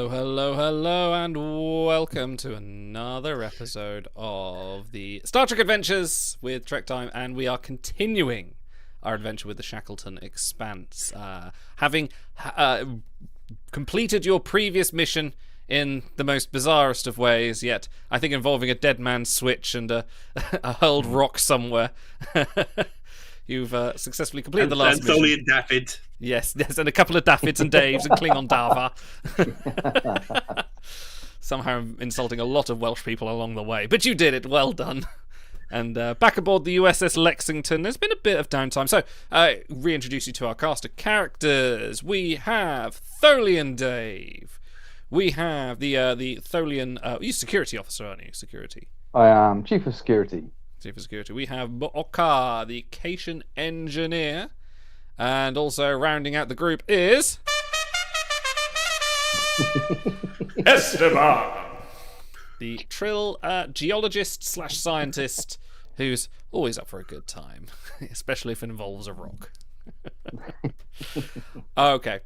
Hello, and welcome to another episode of the Star Trek Adventures with Trek Time, and we are continuing our adventure with the Shackleton Expanse. Having completed your previous mission in the most bizarrest of ways, yet I think involving a dead man's switch and a hurled rock somewhere. You've successfully completed the last mission. And Soli and Daffyd. Yes, and a couple of Daffids and Daves and Klingon Dava. Somehow insulting a lot of Welsh people along the way. But you did it, well done. And back aboard the USS Lexington, there's been a bit of downtime. So, reintroduce you to our cast of characters. We have Tholian Dave. We have the Tholian... you're security officer, aren't you? Security. I am Chief of Security. Chief of Security. We have Mo'oka, the Cation Engineer. And also rounding out the group is... Esteban! The Trill geologist/scientist who's always up for a good time, especially if it involves a rock. Okay.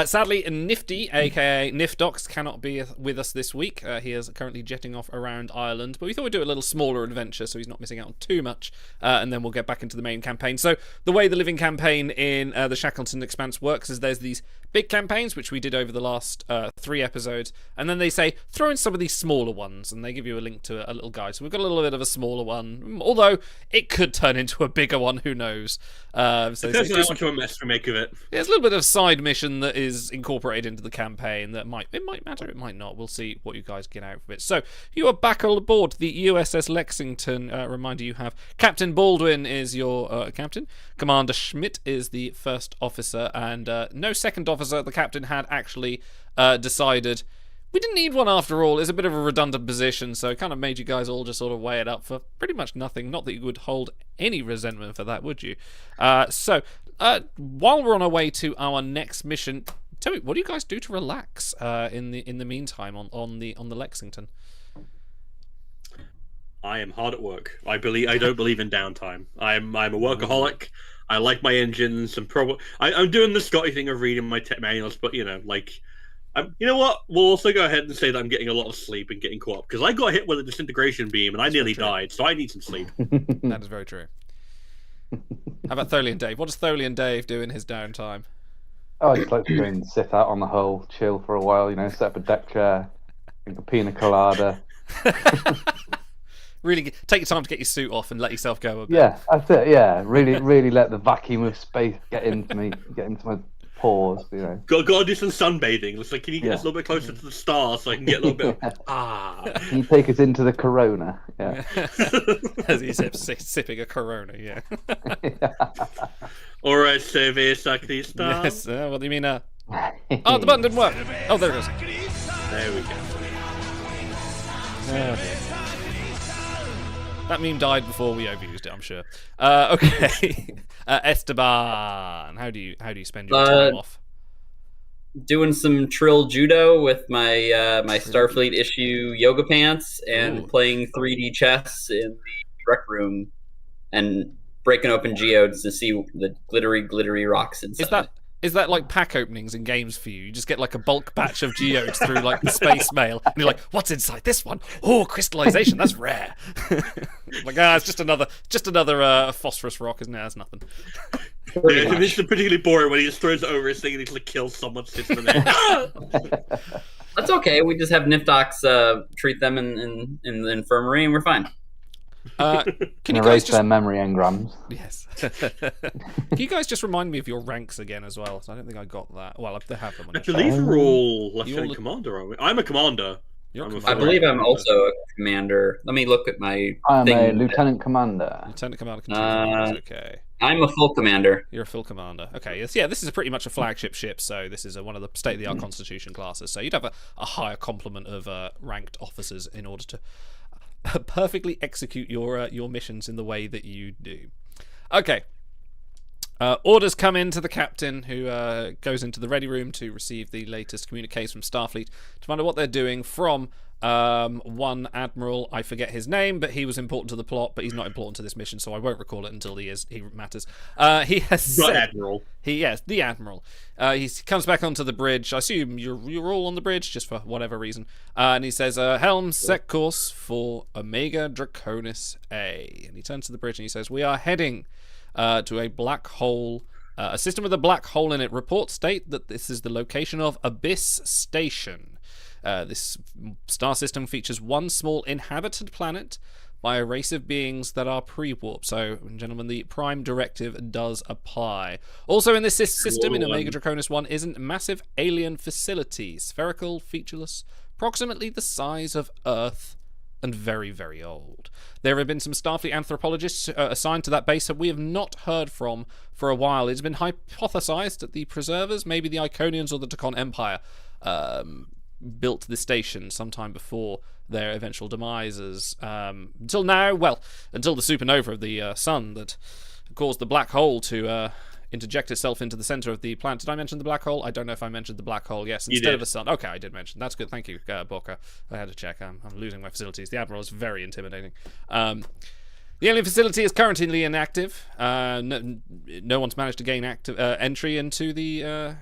Sadly, Nifty, aka Nifdox, cannot be with us this week. He is currently jetting off around Ireland, but we thought we'd do a little smaller adventure so he's not missing out on too much, and then we'll get back into the main campaign. So the way the living campaign in the Shackleton Expanse works is there's these big campaigns, which we did over the last 3 episodes, and then they say, throw in some of these smaller ones, and they give you a link to a little guide. So we've got a little bit of a smaller one, although it could turn into a bigger one, who knows. So Depends on how much of a mess we make of it. There's a little bit of side mission that is incorporated into the campaign that might matter, it might not. We'll see what you guys get out of it. So you are back on board the USS Lexington. Reminder, you have Captain Baldwin is your captain. Commander Schmidt is the first officer, and no second officer. The captain had actually decided we didn't need one after all. It's a bit of a redundant position, so it kind of made you guys all just sort of weigh it up for pretty much nothing. Not that you would hold any resentment for that, would you? So while we're on our way to our next mission, tell me, what do you guys do to relax in the meantime on the Lexington? I am hard at work. I don't believe in downtime. I'm a workaholic. I like my engines. I'm doing the Scotty thing of reading my tech manuals, but you know what? We'll also go ahead and say that I'm getting a lot of sleep and getting caught up because I got hit with a disintegration beam and I nearly died, so I need some sleep. That is very true. How about Tholian Dave? What does Tholian Dave do in his downtime? Oh, I just like to go and sit out on the hull, chill for a while, set up a deck chair, drink a pina colada. Really take your time to get your suit off and let yourself go a bit. Yeah, that's it, yeah. Really let the vacuum of space get into me, get into my pores, Got to do some sunbathing. It's like, can you get us a little bit closer to the stars so I can get a little bit Can you take us into the Corona? Yeah. As he sipping a Corona, yeah. Alright, Survey Sacrista. Yes, what do you mean? Oh, the button didn't work. Oh, there it is. There we go. That meme died before we overused it, I'm sure. Okay. Esteban, how do you spend your time off? Doing some Trill judo with my my Starfleet issue yoga pants and playing 3D chess in the rec room and breaking open geodes to see the glittery rocks inside. Is that like pack openings in games for you? You just get like a bulk batch of geodes through like the space mail, and you're like, "What's inside this one? Oh, crystallization. That's rare." Like, it's just another phosphorus rock, isn't it? That's nothing. Yeah, it's particularly boring when he just throws it over his thing and he just kills someone sitting in there. That's okay. We just have Nifdox treat them in the infirmary, and we're fine. Can you erase guys their memory engrams? Yes. Can you guys just remind me of your ranks again as well? So I don't think I got that. Well, they have them. I believe we're all Lieutenant Commander, aren't we? I'm a Commander. I believe I'm also a Commander. Let me look at my I'm thing. a Lieutenant Commander. Lieutenant Commander. Okay. I'm a full Commander. You're a full Commander. Okay. Yes. Yeah. This is pretty much a flagship ship, so this is one of the state-of-the-art Constitution classes. So you'd have a higher complement of ranked officers in order to perfectly execute your missions in the way that you do. Okay. Orders come in to the captain, who goes into the ready room to receive the latest communiques from Starfleet to find out what they're doing from One admiral, I forget his name, but he was important to the plot, but he's not important to this mission, so I won't recall it until he matters. He has said, Admiral. Yes, the admiral. He comes back onto the bridge. I assume you're all on the bridge, just for whatever reason. And he says, "Helm, set course for Omega Draconis A." And he turns to the bridge and he says, "We are heading to a black hole." A system with a black hole in it. Reports state that this is the location of Abyss Station. This star system features one small inhabited planet by a race of beings that are pre-warp. So, gentlemen, the Prime Directive does apply. Also in this system, in Omega Draconis 1, is a massive alien facility. Spherical, featureless, approximately the size of Earth, and very, very old. There have been some Starfleet anthropologists assigned to that base that we have not heard from for a while. It's been hypothesized that the Preservers, maybe the Iconians or the Tacon Empire, built this station sometime before their eventual demises. Until now, well, until the supernova of the sun that caused the black hole to interject itself into the center of the planet. Did I mention the black hole? I don't know if I mentioned the black hole. Yes, instead of a sun. Okay, I did mention. That's good. Thank you, Booker. I had to check. I'm losing my facilities. The Admiral is very intimidating. The alien facility is currently inactive. No one's managed to gain active entry into the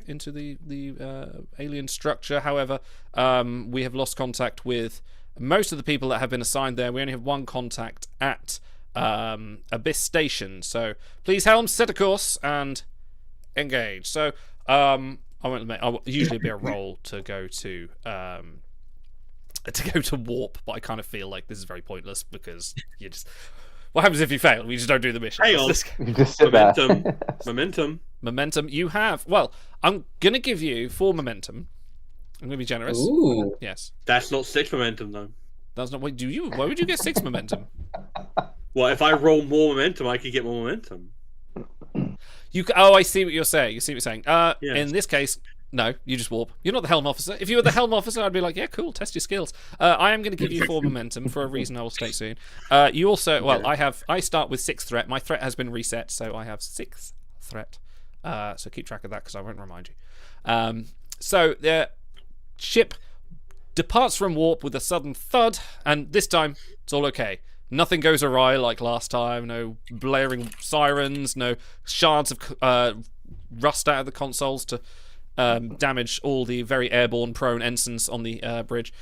alien structure. However, we have lost contact with most of the people that have been assigned there. We only have one contact at Abyss Station. So please, Helm, set a course and engage. So I won't admit, I'll usually be a roll to go to warp, but I kind of feel like this is very pointless because you just. What happens if you fail? We just don't do the mission. Hang on. You just sit there. Momentum. You have. Well, I'm going to give you 4 momentum. I'm going to be generous. Ooh. Yes. That's not 6 momentum, though. That's not. Why would you get 6 momentum? Well, if I roll more momentum, I could get more momentum. I see what you're saying. You see what you're saying. Yes. In this case, no, you just warp. You're not the Helm Officer. If you were the Helm Officer, I'd be like, yeah, cool, test your skills. I am going to give you 4 momentum for a reason I will state soon. You also, well, I start with 6 threat. My threat has been reset, so I have 6 threat. So keep track of that because I won't remind you. So the ship departs from warp with a sudden thud, and this time it's all okay. Nothing goes awry like last time. No blaring sirens. No shards of rust out of the consoles to damage all the very airborne prone ensigns on the bridge.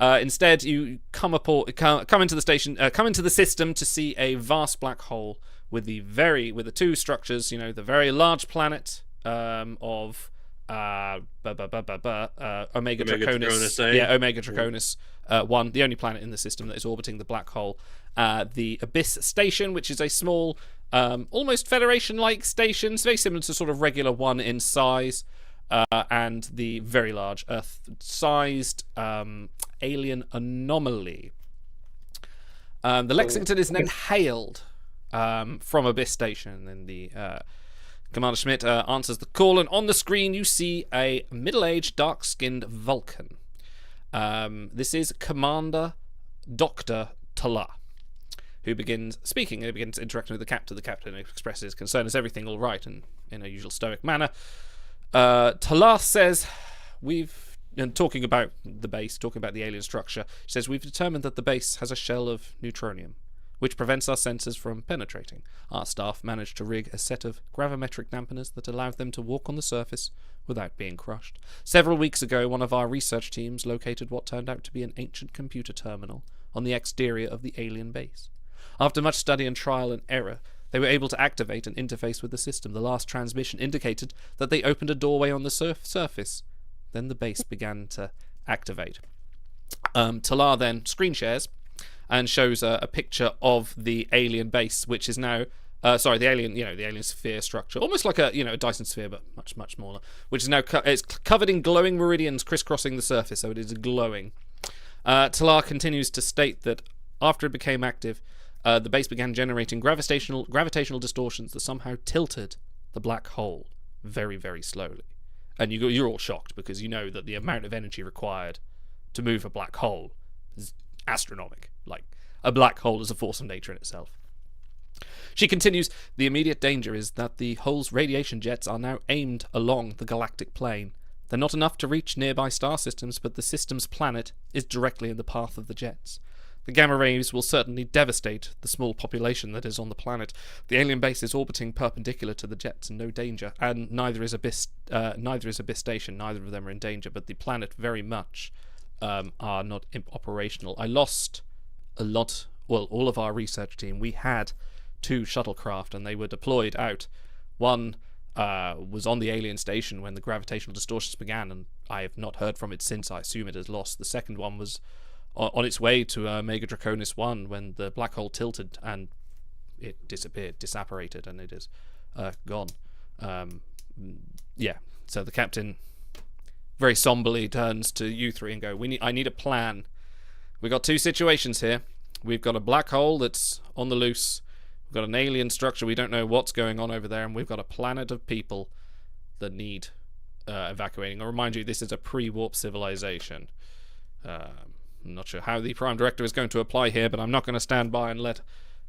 Instead, you come into the station, come into the system to see a vast black hole with the 2 structures. You know, the very large planet of Omega Draconis. Yeah, Omega Draconis 1, the only planet in the system that is orbiting the black hole. The Abyss Station, which is a small, almost Federation-like station. It's very similar to sort of regular 1 in size. And the very large Earth-sized alien anomaly. The Lexington is then hailed from Abyss Station, and the Commander Schmidt answers the call, and on the screen you see a middle-aged, dark-skinned Vulcan. This is Commander Dr. Tala, who begins speaking. He begins interacting with the captain. The captain expresses his concern. Is everything all right? And in a usual stoic manner. Talas says, talking about the base, talking about the alien structure, she says, we've determined that the base has a shell of neutronium, which prevents our sensors from penetrating. Our staff managed to rig a set of gravimetric dampeners that allowed them to walk on the surface without being crushed. Several weeks ago, one of our research teams located what turned out to be an ancient computer terminal on the exterior of the alien base. After much study and trial and error, they were able to activate an interface with the system. The last transmission indicated that they opened a doorway on the surface. Then the base began to activate. Talar then screen shares and shows a picture of the alien base, which is now the alien sphere structure, almost like a Dyson sphere, but much smaller, which is now it's covered in glowing meridians crisscrossing the surface, so it is glowing. Talar continues to state that after it became active, the base began generating gravitational distortions that somehow tilted the black hole very, very slowly. And you're all shocked because you know that the amount of energy required to move a black hole is astronomical. Like, a black hole is a force of nature in itself. She continues, the immediate danger is that the hole's radiation jets are now aimed along the galactic plane, They're not enough to reach nearby star systems, but the system's planet is directly in the path of the jets. The gamma rays will certainly devastate the small population that is on the planet. The alien base is orbiting perpendicular to the jets and no danger, and neither is Abyss Station. Neither of them are in danger, but the planet very much are not operational. I lost a lot. Well, all of our research team. We had 2 shuttlecraft, and they were deployed out. One was on the alien station when the gravitational distortions began, and I have not heard from it since. I assume it has lost. The second one was on its way to Mega Draconis 1 when the black hole tilted and it disappeared, disapparated, and it is gone. Yeah, so the captain very somberly turns to you 3 and go, I need a plan. We've got 2 situations here. We've got a black hole that's on the loose. We've got an alien structure. We don't know what's going on over there. And we've got a planet of people that need evacuating. I'll remind you, this is a pre-warp civilization. I'm not sure how the Prime Director is going to apply here, but I'm not going to stand by and let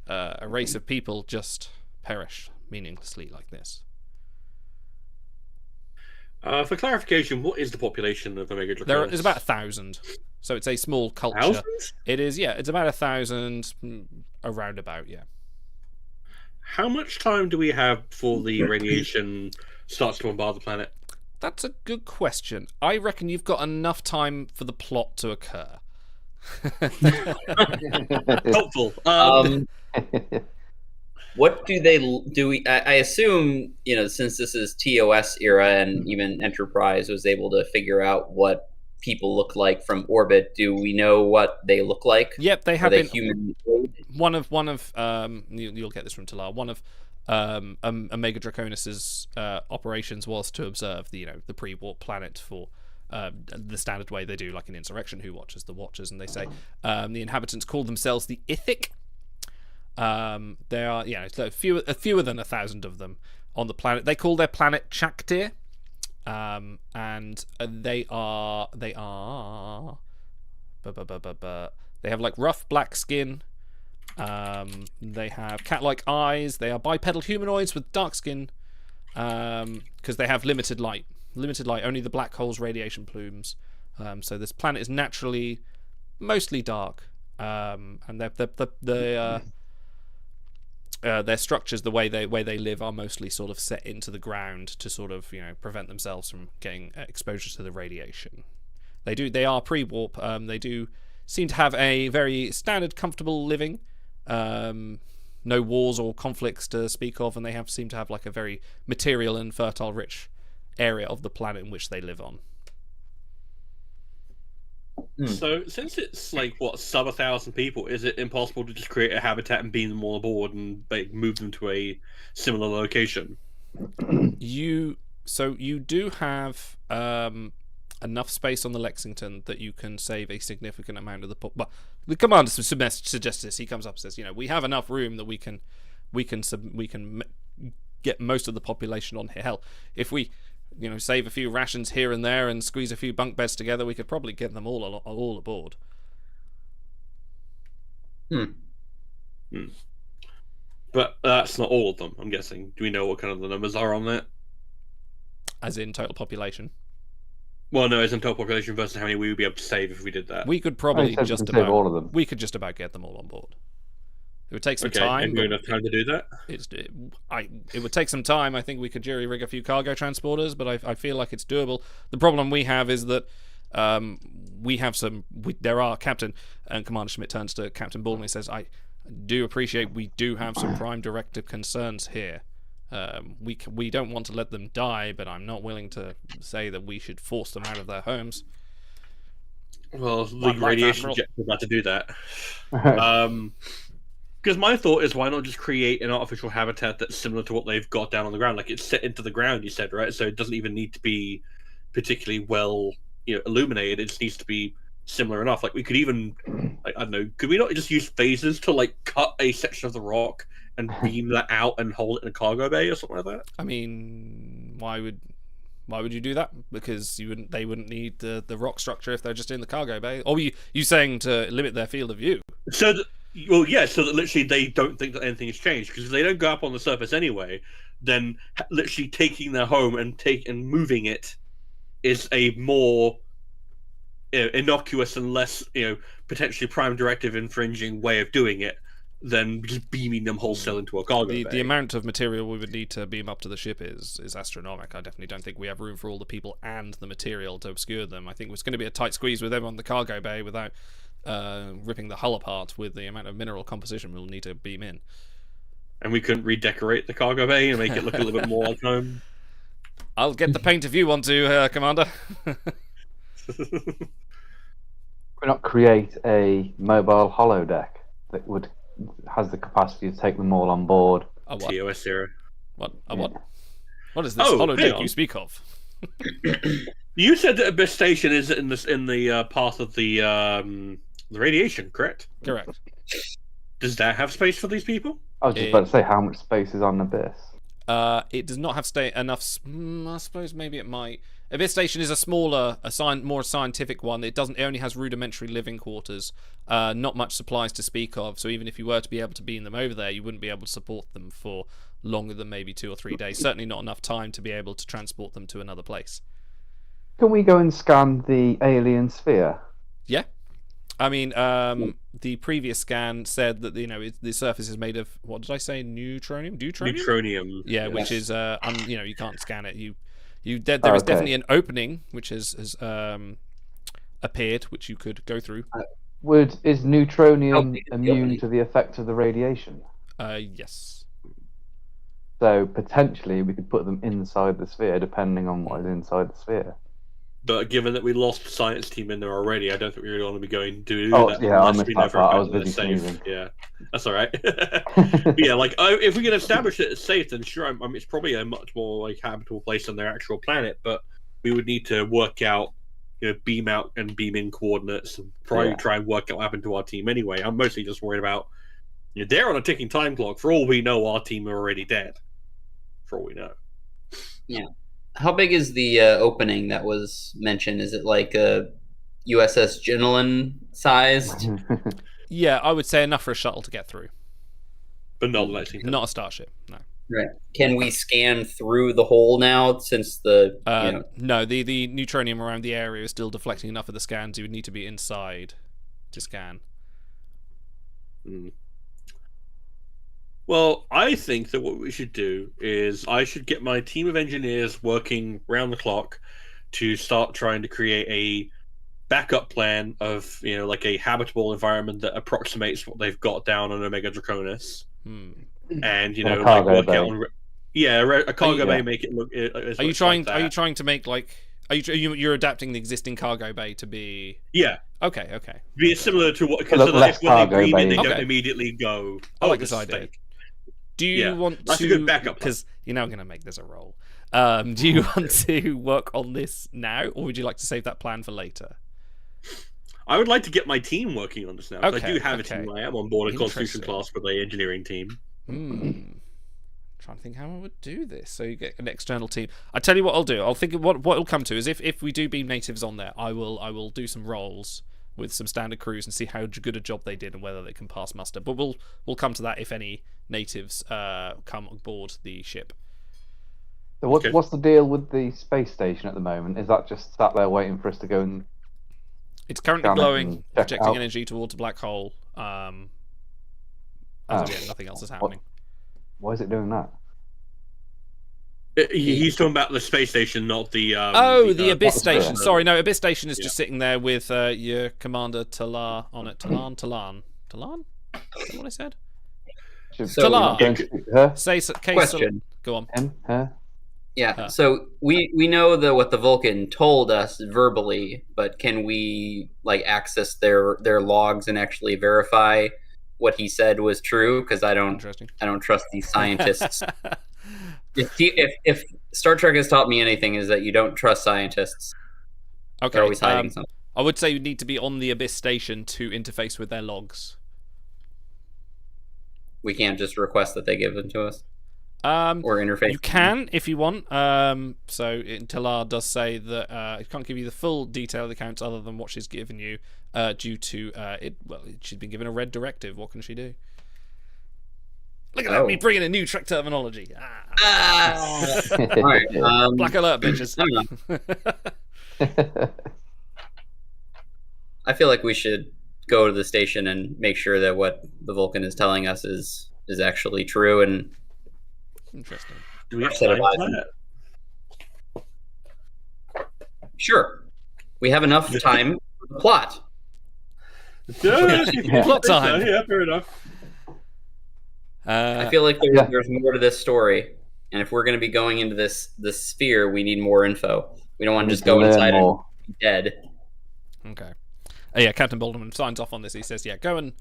a race of people just perish meaninglessly like this. For clarification, what is the population of Omega Draconis? There is about 1,000. So it's a small culture. 1,000? It is, yeah. It's about 1,000, around about, yeah. How much time do we have before the radiation starts to bombard the planet? That's a good question. I reckon you've got enough time for the plot to occur. Helpful. What do they do? I assume, since this is TOS era and even Enterprise was able to figure out what people look like from orbit. Do we know what they look like? Yep, they have been human. One of you'll get this from Talar. One of Omega Draconis's operations was to observe the pre-warp planet for the standard way they do, like in Insurrection, who watches the Watchers, and they say the inhabitants call themselves the Ithic. There are fewer than 1,000 of them on the planet. They call their planet Chaktir. And they have like rough black skin. They have cat-like eyes. They are bipedal humanoids with dark skin, because they have limited light. Only the black hole's radiation plumes. So this planet is naturally mostly dark. And their structures, the way they live, are mostly sort of set into the ground to sort of prevent themselves from getting exposure to the radiation. They are pre-warp. They do seem to have a very standard, comfortable living. No wars or conflicts to speak of, and they seem to have like a very material and fertile, rich area of the planet in which they live on. So, since it's like sub 1,000 people, is it impossible to just create a habitat and beam them all aboard and move them to a similar location? You do have enough space on the Lexington that you can save a significant amount of the. Well, the commander suggests this. He comes up and says, we have enough room that we can get most of the population on here. Hell, if we save a few rations here and there and squeeze a few bunk beds together, we could probably get them all aboard. But that's not all of them, I'm guessing. Do we know what kind of the numbers are on that? As in total population? Well, no, as in total population versus how many we would be able to save if we did that. We could probably just about all of them. We could just about get them all on board. It would take some time. And enough time to do that? It would take some time. I think we could jury-rig a few cargo transporters, but I feel like it's doable. The problem we have is that there are Captain, and Commander Schmidt turns to Captain Baldwin and says, I do appreciate we do have some Prime Directive concerns here. We don't want to let them die, but I'm not willing to say that we should force them out of their homes. Well, the radiation jet is about to do that. Because my thought is, why not just create an artificial habitat that's similar to what they've got down on the ground? Like, it's set into the ground, you said, right? So it doesn't even need to be particularly well, illuminated. It just needs to be similar enough. Like, we could even, I don't know, could we not just use phasers to, cut a section of the rock and beam that out and hold it in a cargo bay or something like that? I mean, why would you do that? Because they wouldn't need the rock structure if they're just in the cargo bay. Or you saying to limit their field of view? So that literally they don't think that anything has changed, because if they don't go up on the surface anyway, then literally taking their home and moving it is a more innocuous and less, potentially prime directive infringing way of doing it than just beaming them wholesale into a cargo bay. The amount of material we would need to beam up to the ship is astronomical. I definitely don't think we have room for all the people and the material to obscure them. I think it's going to be a tight squeeze with them on the cargo bay without ripping the hull apart with the amount of mineral composition we'll need to beam in. And we couldn't redecorate the cargo bay and make it look a little bit more like home. I'll get the paint if you want to, Commander. Why not create a mobile holodeck that has the capacity to take them all on board? A what? TOS era. What? Yeah. What? What is this Oh, hang holodeck on. you speak of? You said that Abyss Station is in the path of the radiation, correct? Correct. Does that have space for these people? I was just about to say, how much space is on Abyss? It does not have enough. I suppose maybe it might. Abyss Station is a smaller, more scientific one. It only has rudimentary living quarters. Not much supplies to speak of. So even if you were to be able to beam them over there, you wouldn't be able to support them for longer than maybe 2 or 3 days. Certainly not enough time to be able to transport them to another place. Can we go and scan the alien sphere? Yeah. I mean, the previous scan said that the surface is made of, what did I say? Neutronium. Neutronium. Yeah, yes. which is you can't scan it. There is definitely an opening which has appeared, which you could go through. Is neutronium immune to the effects of the radiation? Yes. So potentially we could put them inside the sphere, depending on what is inside the sphere. But given that we lost the science team in there already, I don't think we really want to be going to do that. Yeah, I unless missed we that know for a part. I fact was that busy it's safe. sneezing. Yeah, that's all right. But yeah, if we can establish that it's safe, then sure. I mean, it's probably a much more habitable place than their actual planet. But we would need to work out, beam out and beam in coordinates, and probably try and work out what happened to our team anyway. I'm mostly just worried about, they're on a ticking time clock. For all we know, our team are already dead. For all we know. Yeah. How big is the opening that was mentioned? Is it like a USS Gennelin sized? Yeah, I would say enough for a shuttle to get through. But not Lexington. Not a starship, no. Right. Can we scan through the hole now since the... No, the neutronium around the area is still deflecting enough of the scans. You would need to be inside to scan. Mm. Well, I think that what we should do is I should get my team of engineers working round the clock to start trying to create a backup plan of, like a habitable environment that approximates what they've got down on Omega Draconis. And, a like cargo work bay. out on... Yeah, a cargo bay, make it look... Are you trying to make, like... You're adapting the existing cargo bay to be... Yeah. Okay. Be similar to what... Because less when they cargo breathe in, bay. they don't Okay. immediately go... I like this is idea. fake." Do you want that's to... a good backup plan. Because you're now going to make this a roll. Do you want to work on this now, or would you like to save that plan for later? I would like to get my team working on this now. 'Cause I Okay, do have a okay. team. I am on board a Constitution Interesting. class with a engineering team. Trying to think how I would do this. So you get an external team. I tell you what I'll do. I'll think of what it'll come to is if we do beam natives on there, I will do some rolls with some standard crews and see how good a job they did and whether they can pass muster. But we'll come to that if any natives come aboard the ship. So what's the deal with the space station at the moment? Is that just sat there waiting for us to go and... It's currently Scan it glowing, and check it projecting out. energy towards a black hole. As of yet, nothing else is happening. Why is it doing that? He's talking about the space station, not the... the Abyss atmosphere. Station. Sorry, no, Abyss Station is just sitting there with your Commander Talar on it. Talan? Is that what I said? Should Talar. we go and speak to her? Question. Go on. Him? Her? Yeah, so we know what the Vulcan told us verbally, but can we access their logs and actually verify what he said was true? Because I don't trust these scientists. If Star Trek has taught me anything, is that you don't trust scientists. Okay. They're always hiding something. I would say you need to be on the Abyss Station to interface with their logs. We can't just request that they give them to us. Or interface. You can if you want. So Talar does say that it can't give you the full detail of the accounts other than what she's given you due to it. Well, she's been given a red directive. What can she do? Look at that, me bringing a new Trek terminology. All right, Black alert, bitches. I feel like we should go to the station and make sure that what the Vulcan is telling us is actually true. And Interesting. Do we have time for that? Sure, we have enough time for the plot. Plot time. Yeah, fair enough. I feel like there's more to this story, and if we're going to be going into this sphere, we need more info. We don't want to just go inside and be dead. Okay. Yeah, Captain Balderman signs off on this. He says, yeah, go and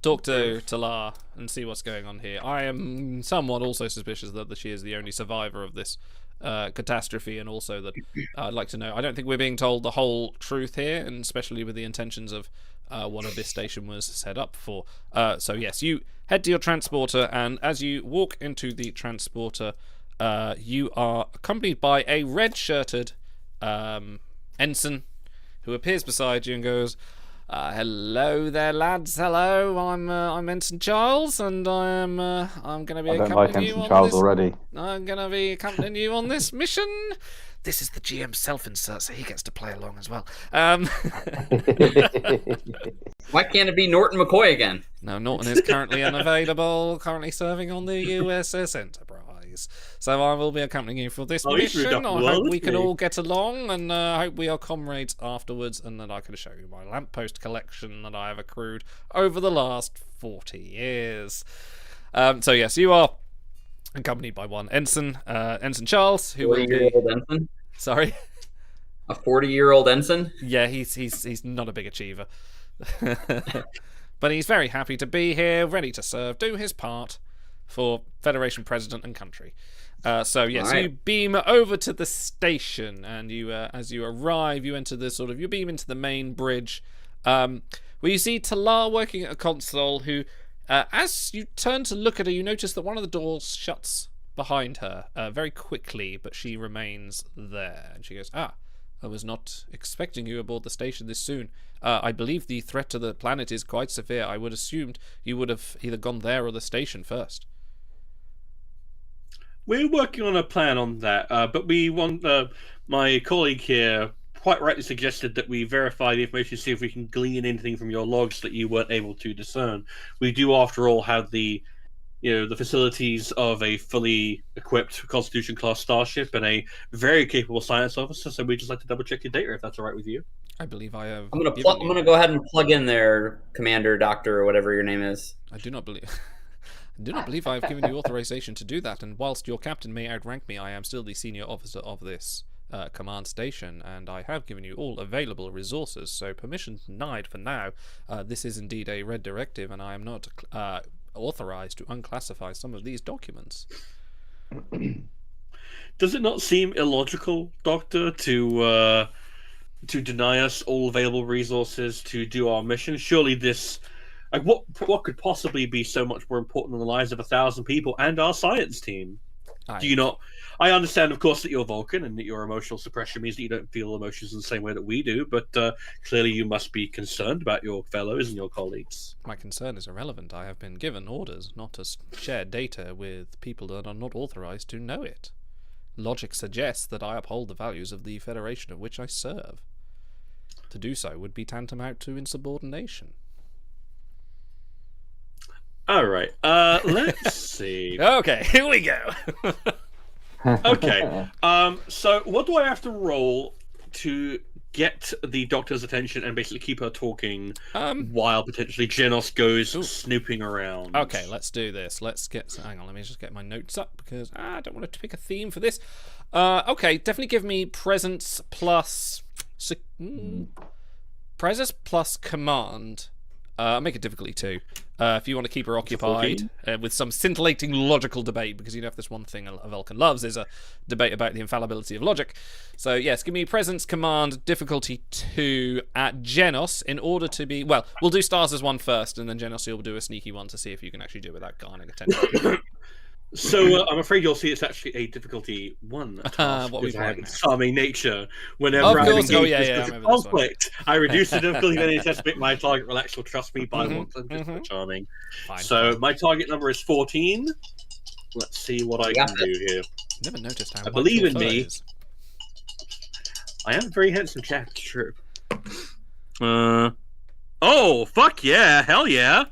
talk to Talar and see what's going on here. I am somewhat also suspicious that she is the only survivor of this catastrophe, and also that I'd like to know. I don't think we're being told the whole truth here, and especially with the intentions of what this station was set up for. So yes, you head to your transporter, and as you walk into the transporter, you are accompanied by a red-shirted ensign who appears beside you and goes, hello there, lads. Hello, I'm Ensign Charles, and I'm going to be accompanying you on Charles this. Already. I'm going to be accompanying you on this mission. This is the GM self-insert, so he gets to play along as well. Why can't it be Norton McCoy again? No, Norton is currently unavailable, currently serving on the USS Enterprise. So I will be accompanying you for this mission. I hope we can all get along, and I hope we are comrades afterwards, and that I can show you my lamppost collection that I have accrued over the last 40 years. So yes, you are accompanied by one ensign, Ensign Charles, who will be... ensign? Sorry? A 40-year-old ensign? Yeah, he's not a big achiever. But he's very happy to be here, ready to serve, do his part for Federation President and country. So yes, right. You beam over to the station, and you, as you arrive, you enter the you beam into the main bridge, where you see Talar working at a console, who, as you turn to look at her, you notice that one of the doors shuts behind her very quickly, but she remains there. And she goes, I was not expecting you aboard the station this soon. I believe the threat to the planet is quite severe. I would assumed you would have either gone there or the station first. We're working on a plan on that, but we want my colleague here quite rightly suggested that we verify the information, see if we can glean anything from your logs that you weren't able to discern. We do, after all, have the facilities of a fully equipped Constitution-class starship and a very capable science officer, so we'd just like to double-check your data, if that's all right with you. I believe I have... I'm gonna go ahead and plug in there, Commander, Doctor, or whatever your name is. I do not believe I have given you authorization to do that, and whilst your captain may outrank me, I am still the senior officer of this command station, and I have given you all available resources, so permission denied for now. This is indeed a red directive, and I am not authorized to unclassify some of these documents. Does it not seem illogical, Doctor, to deny us all available resources to do our mission? Surely this... what could possibly be so much more important than the lives of 1,000 people and our science team? Do you not? I understand, of course, that you're Vulcan and that your emotional suppression means that you don't feel emotions in the same way that we do, but clearly you must be concerned about your fellows and your colleagues. My concern is irrelevant. I have been given orders not to share data with people that are not authorized to know it. Logic suggests that I uphold the values of the Federation of which I serve. To do so would be tantamount to insubordination. All right. Let's see. Okay, here we go. Okay. So what do I have to roll to get the Doctor's attention and basically keep her talking while potentially Genos goes snooping around? Okay, let's do this. Hang on, let me just get my notes up because I don't want to pick a theme for this. Okay, definitely give me presence plus command. Make it difficulty 2. If you want to keep her occupied with some scintillating logical debate, because if there's one thing a Vulcan loves is a debate about the infallibility of logic. So yes, give me presence command difficulty 2 at Genos in order to be... Well, we'll do stars as 1 first, and then Genos will do a sneaky 1 to see if you can actually do it without garnering attention. So I'm afraid you'll see it's actually a difficulty 1 task, because I have a charming nature. Whenever I'm engaged in conflict, I reduce the difficulty of any test. My target will actually trust me by 1 just charming. Fine. My target number is 14. Let's see what I can do here. Never noticed how I believe in me. I am a very handsome chap. It's true. Oh, fuck yeah. Hell yeah.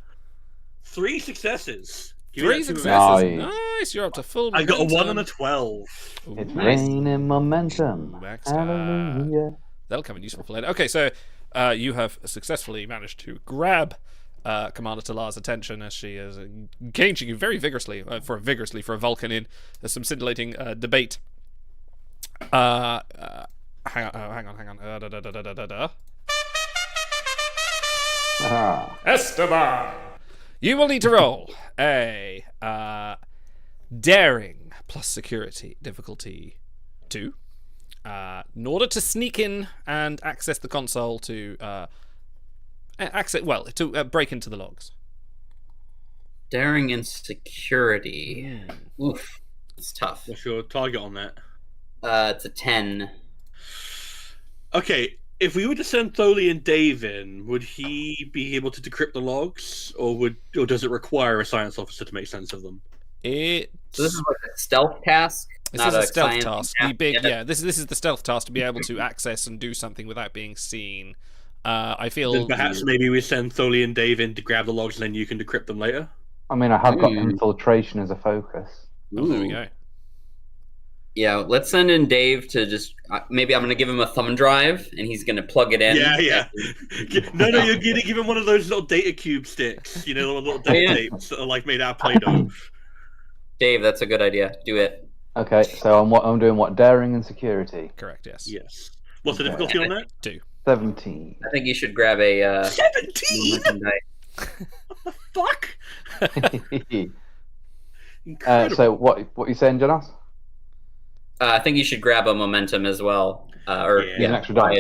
3 successes. Give me 3 that 2 successes. Nice. Nice. You're up to full I got a 1 momentum. and a 12. It's Nice. raining momentum. Max Hallelujah. That'll come in useful for later. Okay, so you have successfully managed to grab Commander Talar's attention as she is engaging you very vigorously, for a Vulcan in some scintillating debate. Hang on. Ah. Esteban! You will need to roll a daring plus security difficulty 2 in order to sneak in and access the console to break into the logs. Daring and security. Oof, it's tough. What's your target on that? It's a 10. Okay, if we were to send Tholi and Dave in, would he be able to decrypt the logs, or does it require a science officer to make sense of them? So this is like a stealth task. This is a stealth task. This is the stealth task to be able to access and do something without being seen. I feel Then perhaps maybe we send Tholi and Dave in to grab the logs, and then you can decrypt them later. I mean, I have got infiltration as a focus. Oh, there we go. Yeah, let's send in Dave to just maybe I'm going to give him a thumb drive and he's going to plug it in. Yeah. No, you're going to give him one of those little data cube sticks. You know, the little data tapes that are like made out of Play-Doh. Dave, that's a good idea. Do it. Okay, so I'm doing what? Daring and security. Correct. Yes. Yes. What's the difficulty on that? 2. 17. I think you should grab a 17. Fuck. Incredible. So what you saying, Jonas? I think you should grab a momentum as well, an extra die,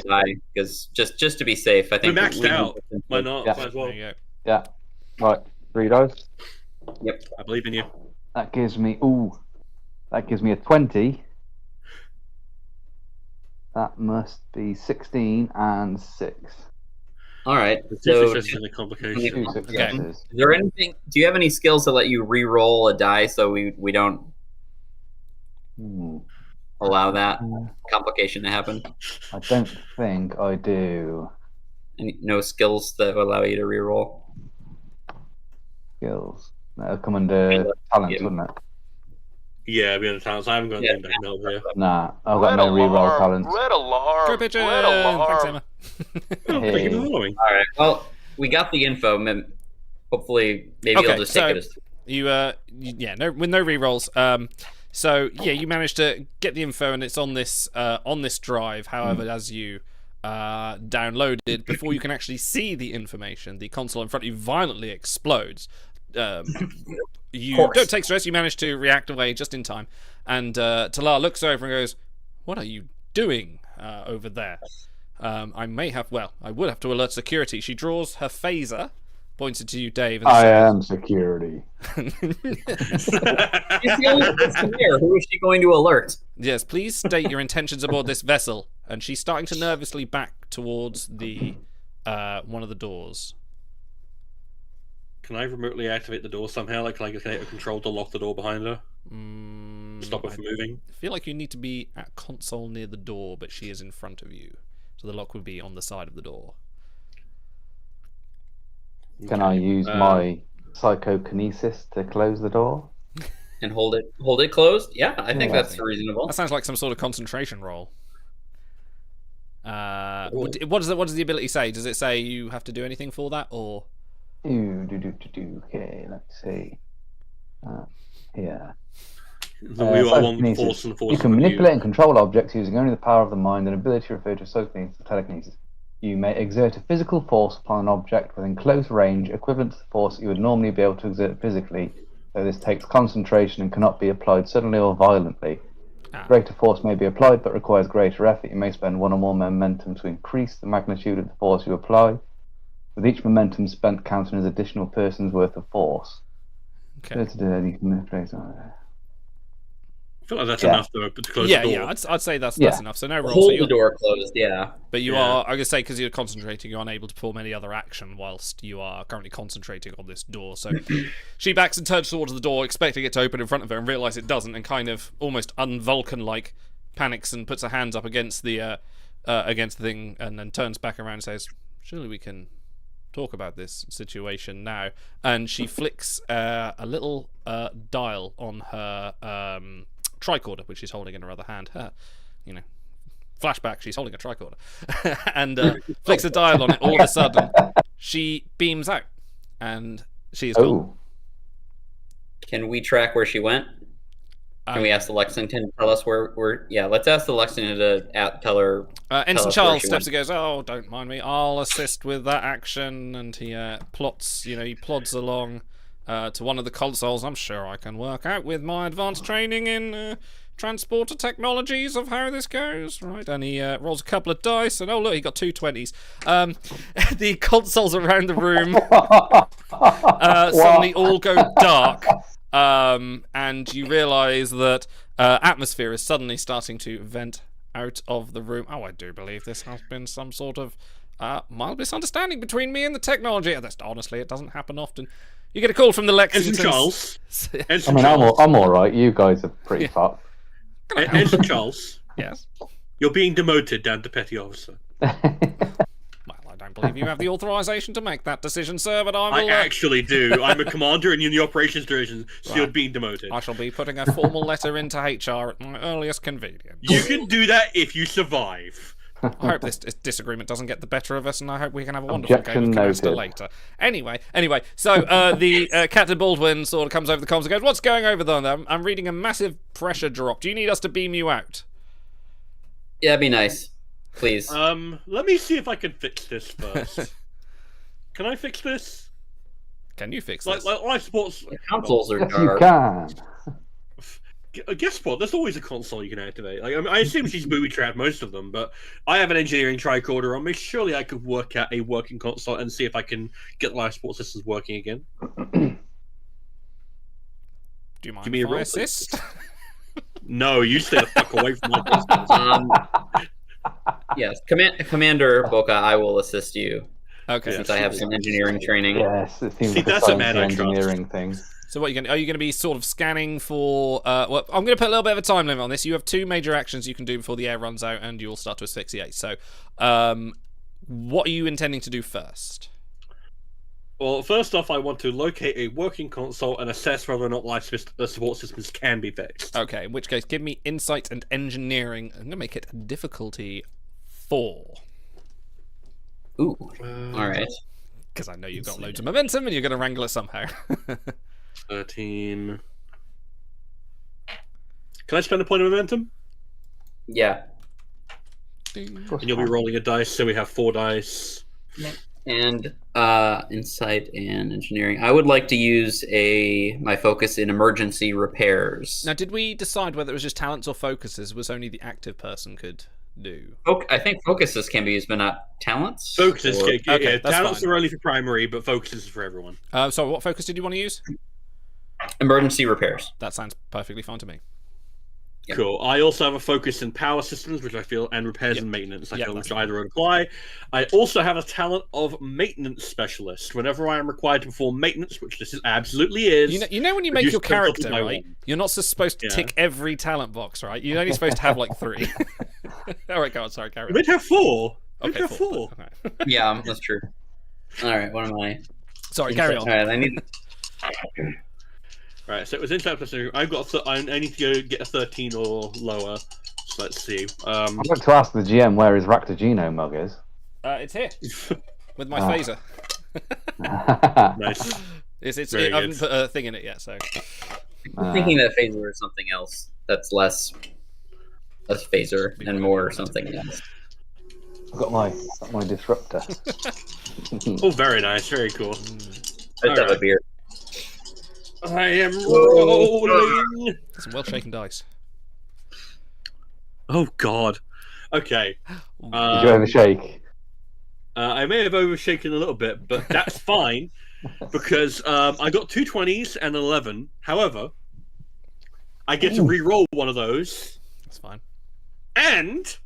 because just to be safe, I think we maxed out. Why not? Yeah. Might as well. There you go. Yeah. Right. 3 dice. Yep. I believe in you. That gives me a 20. That must be 16 and 6. All right. So, So, successes and a complication. 2 successes. is there anything? Do you have any skills that let you re-roll a die so we don't allow that complication to happen? I don't think I do. No skills that allow you to re-roll. Skills. That'll come under talents, wouldn't it? Yeah, being the talents. I haven't got anything back now here. Nah, I've got no reroll talents. Red alarm! Go pigeon! Red alarm! Thanks, Emma. Thank you for following. All right. Well, we got the info. Hopefully, maybe Okay, I'll just take it as. With no rerolls. You managed to get the info, and it's on this drive. However, as you download it, before you can actually see the information, the console in front of you violently explodes. You don't take stress. You manage to react away just in time, and Talar looks over and goes, "What are you doing over there?" I would have to alert security. She draws her phaser, pointed to you, Dave. And I am security. She's the only person here. Who is she going to alert? Yes, please state your intentions aboard this vessel. And she's starting to nervously back towards the one of the doors. Can I remotely activate the door somehow? Like, can I get a control to lock the door behind her? Stop her from moving? I feel like you need to be at console near the door, but she is in front of you. So the lock would be on the side of the door. Can I use my psychokinesis to close the door? And hold it closed? Yeah, I think that's reasonable. That sounds like some sort of concentration roll. What does the ability say? Does it say you have to do anything for that, or? Okay, let's see. Here. Force you can manipulate and control objects using only the power of the mind and ability referred to as psychokinesis or telekinesis. You may exert a physical force upon an object within close range equivalent to the force you would normally be able to exert physically, though this takes concentration and cannot be applied suddenly or violently. Greater force may be applied but requires greater effort. You may spend 1 or more momentum to increase the magnitude of the force you apply, with each momentum spent counting as additional person's worth of force. Okay. I feel like that's enough to close the door. Yeah, I'd say that's enough. So no rolls. Hold the door closed, yeah. But you are, I'm going to say, because you're concentrating, you're unable to perform any other action whilst you are currently concentrating on this door. So she backs and turns towards the door, expecting it to open in front of her, and realises it doesn't, and kind of almost un-Vulcan-like panics and puts her hands up against the against the thing, and then turns back around and says, "Surely we can talk about this situation now." And she flicks a little dial on her tricorder, which she's holding in her other hand. Flashback, she's holding a tricorder. And flicks a dial on it. All of a sudden, she beams out. And she is gone. Can we track where she went? Can we ask the Lexington to tell us where? Yeah, let's ask the Lexington to tell her. Ensign Charles steps and goes, "Oh, don't mind me. I'll assist with that action." And he plods along to one of the consoles. "I'm sure I can work out with my advanced training in transporter technologies of how this goes." Right, and he rolls a couple of dice, and oh look, he got 2 20s. The consoles around the room suddenly all go dark. And you realise that atmosphere is suddenly starting to vent out of the room. Oh, I do believe this has been some sort of mild misunderstanding between me and the technology. Honestly, it doesn't happen often. You get a call from the Lexington. Ensign Charles. I'm all right. You guys are pretty fucked. Ensign Charles. Yes. You're being demoted down to petty officer. I don't believe you have the authorization to make that decision, sir, but I will... I actually do. I'm a commander and you're in the operations division, so Right. you're being demoted. I shall be putting a formal letter into HR at my earliest convenience. You can do that if you survive. I hope this disagreement doesn't get the better of us, and I hope we can have a wonderful game of Canasta later. Anyway, so the Captain Baldwin sort of comes over the comms and goes, "What's going over there? I'm reading a massive pressure drop. Do you need us to beam you out?" Yeah, that'd be nice. Please. Let me see if I can fix this first. Can I fix this? Can you fix this? Like life sports. The consoles are Yes, dark. you can. Guess what? There's always a console you can activate. Like, I assume she's booby-trapped most of them, but I have an engineering tricorder on me. Surely I could work out a working console and see if I can get the life support systems working again. Do you mind Give me if a I roll, assist? No, you stay the fuck away from my business. Yes, Commander Boca, I will assist you Okay. since I have some engineering training. Yes, it seems See, like a that's a man science I trust. engineering thing. So what are you going to be sort of scanning for? Well, I'm going to put a little bit of a time limit on this. You have 2 major actions you can do before the air runs out, and you will start to asphyxiate. So, what are you intending to do first? Well, first off, I want to locate a working console and assess whether or not life support systems can be fixed. Okay, in which case, give me insight and engineering. I'm going to make it difficulty 4. Ooh, all right. Because I know you've got loads of momentum, and you're going to wrangle it somehow. 13. Can I spend a point of momentum? Yeah, And you'll be rolling a dice, so we have 4 dice. and insight and engineering. I would like to use my focus in emergency repairs. Now, did we decide whether it was just talents or focuses? Was only the active person could do? I think focuses can be used, but not talents. Focuses, Okay, yeah, that's talents fine. are only for primary, but focuses is for everyone. So, what focus did you want to use? Emergency repairs. That sounds perfectly fine to me. Yep. Cool. I also have a focus in power systems, which I feel, and repairs and maintenance, I feel, which either would apply. I also have a talent of maintenance specialist. Whenever I am required to perform maintenance, which this absolutely is. You know when you make your reduce difficulty character, by right? 1. You're not supposed to tick every talent box, right? You're only supposed to have like 3. All right, go on. Sorry, carry on. We'd have 4. Okay, We'd have 4. Okay. Yeah, that's true. All right, what am I? Sorry, carry on. All right, I need. Right, so it was insight plus. I've got. I need to go get a 13 or lower. So let's see. I'd like to ask the GM where his Ractogeno mug is. It's here with my phaser. Nice. I haven't put a thing in it yet, so. I'm thinking that phaser is something else. That's less phaser and more something else. I've got my disruptor. Oh, very nice. Very cool. Let's have a beer. I am rolling. Some well shaken dice. Oh God. Okay. Did you overshake? I may have overshaken a little bit, but that's fine because I got 2 20s and an 11. However, I get to re-roll one of those, That's fine. and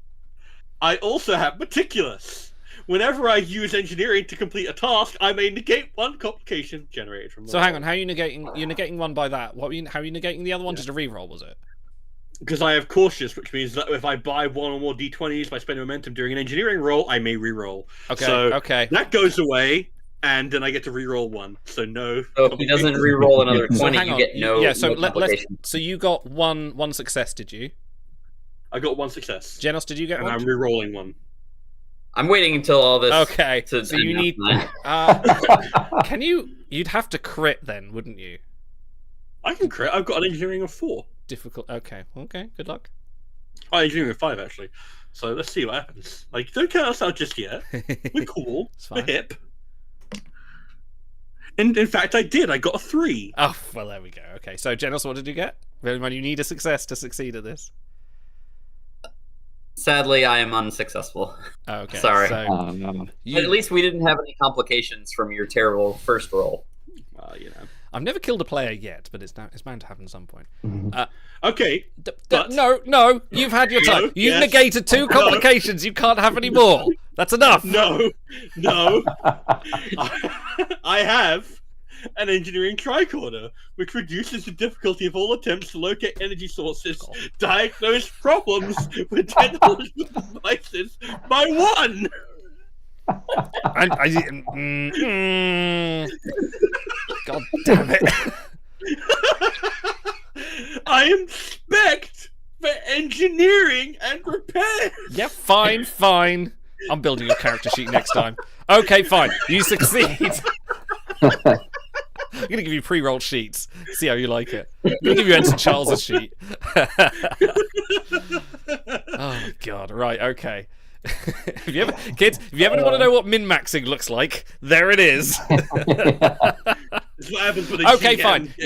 I also have meticulous. Whenever I use engineering to complete a task, I may negate 1 complication generated from. So hang on, how are you negating? You're negating one by that. How are you negating the other one? Just a re-roll, was it? because I have cautious, which means that if I buy one or more d20s by spending momentum during an engineering roll, I may re-roll. Okay. So okay. that goes away, and then I get to re-roll one. So no. So if he doesn't re-roll another So 20, hang you on. get no. Yeah. So no let's. complication. So you got one success, did you? I got one success, Genos, did you get and one? I'm re-rolling one. I'm waiting until all this. Okay. To So you end need. up. Can you? You'd have to crit then, wouldn't you? I can crit. I've got an engineering of 4. Difficult. Okay. Okay. Good luck. Oh, engineering of 5 actually. So let's see what happens. Like, don't count us out just yet. We're cool. It's We're fine. hip. And in fact, I did. I got a 3. Oh well, there we go. Okay. So Genos, what did you get? Bear in mind, you need a success to succeed at this. Sadly, I am unsuccessful. Okay. Sorry. So No. you, At least we didn't have any complications from your terrible first roll. Well, you know. I've never killed a player yet, but it's bound to happen at some point. Okay. But- No, you've had your time. No, You've yes, negated 2 complications. You can't have any more. That's enough. No. I have an engineering tricorder, which reduces the difficulty of all attempts to locate energy sources, diagnose problems with technological devices by 1. God damn it. I am spec'd for engineering and repair. Yeah, fine. I'm building your character sheet next time. Okay, fine. You succeed. I'm going to give you pre-rolled sheets. See how you like it. I'm going to give you Ensign Charles's sheet. Oh, God. Right, okay. Kids, if you ever want to know what min-maxing looks like, there it is. That's what happens when a Okay, GM fine. gets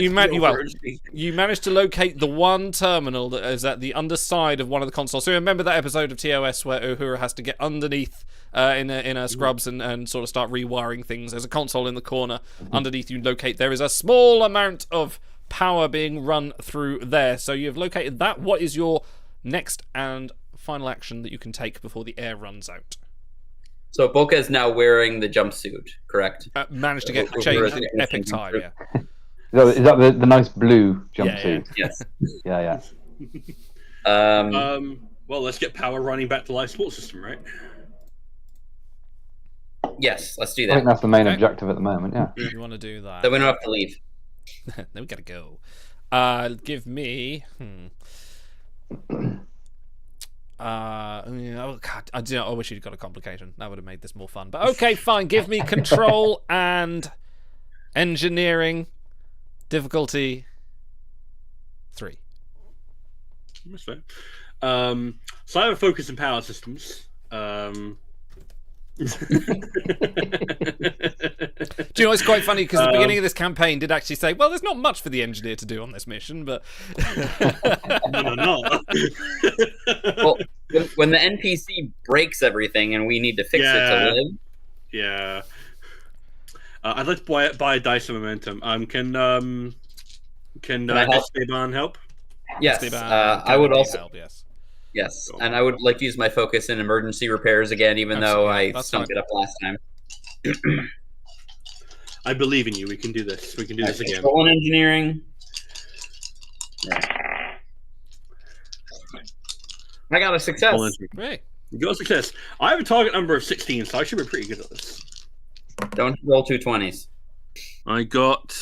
You managed to locate the one terminal that is at the underside of one of the consoles. So remember that episode of TOS where Uhura has to get underneath in her scrubs and sort of start rewiring things. There's a console in the corner. Underneath you locate there is a small amount of power being run through there. So you've located that. What is your next and final action that you can take before the air runs out? So Boca is now wearing the jumpsuit, correct? Managed to get changed in epic time, yeah. Is that the nice blue jumpsuit? Yes. Yeah. Well, let's get power running back to life support system, right? Yes, let's do I think that. that's the main Okay. objective at the moment, yeah. You want to do that? Then we don't have to leave. Then we gotta go. Give me. Oh God! I wish you'd got a complication. That would have made this more fun. But okay, fine. Give me control and engineering difficulty 3. That's fair. So I have a focus in power systems. Do you know, it's quite funny because the beginning of this campaign did actually say, well, there's not much for the engineer to do on this mission, but No. Well, when the NPC breaks everything and we need to fix it Yeah. to live, Yeah. I'd like to buy a dice of momentum. Can I help? Esteban help? yes, Esteban I would can also help, yes. yes, Cool. and I would like to use my focus in emergency repairs again, even though Absolutely, I that's stumped fine. it up last time. I believe in you. We can do this. We can do this again. Control and engineering. I got a success. Great. You got a success. I have a target number of 16, so I should be pretty good at this. Don't roll 2 20s. I got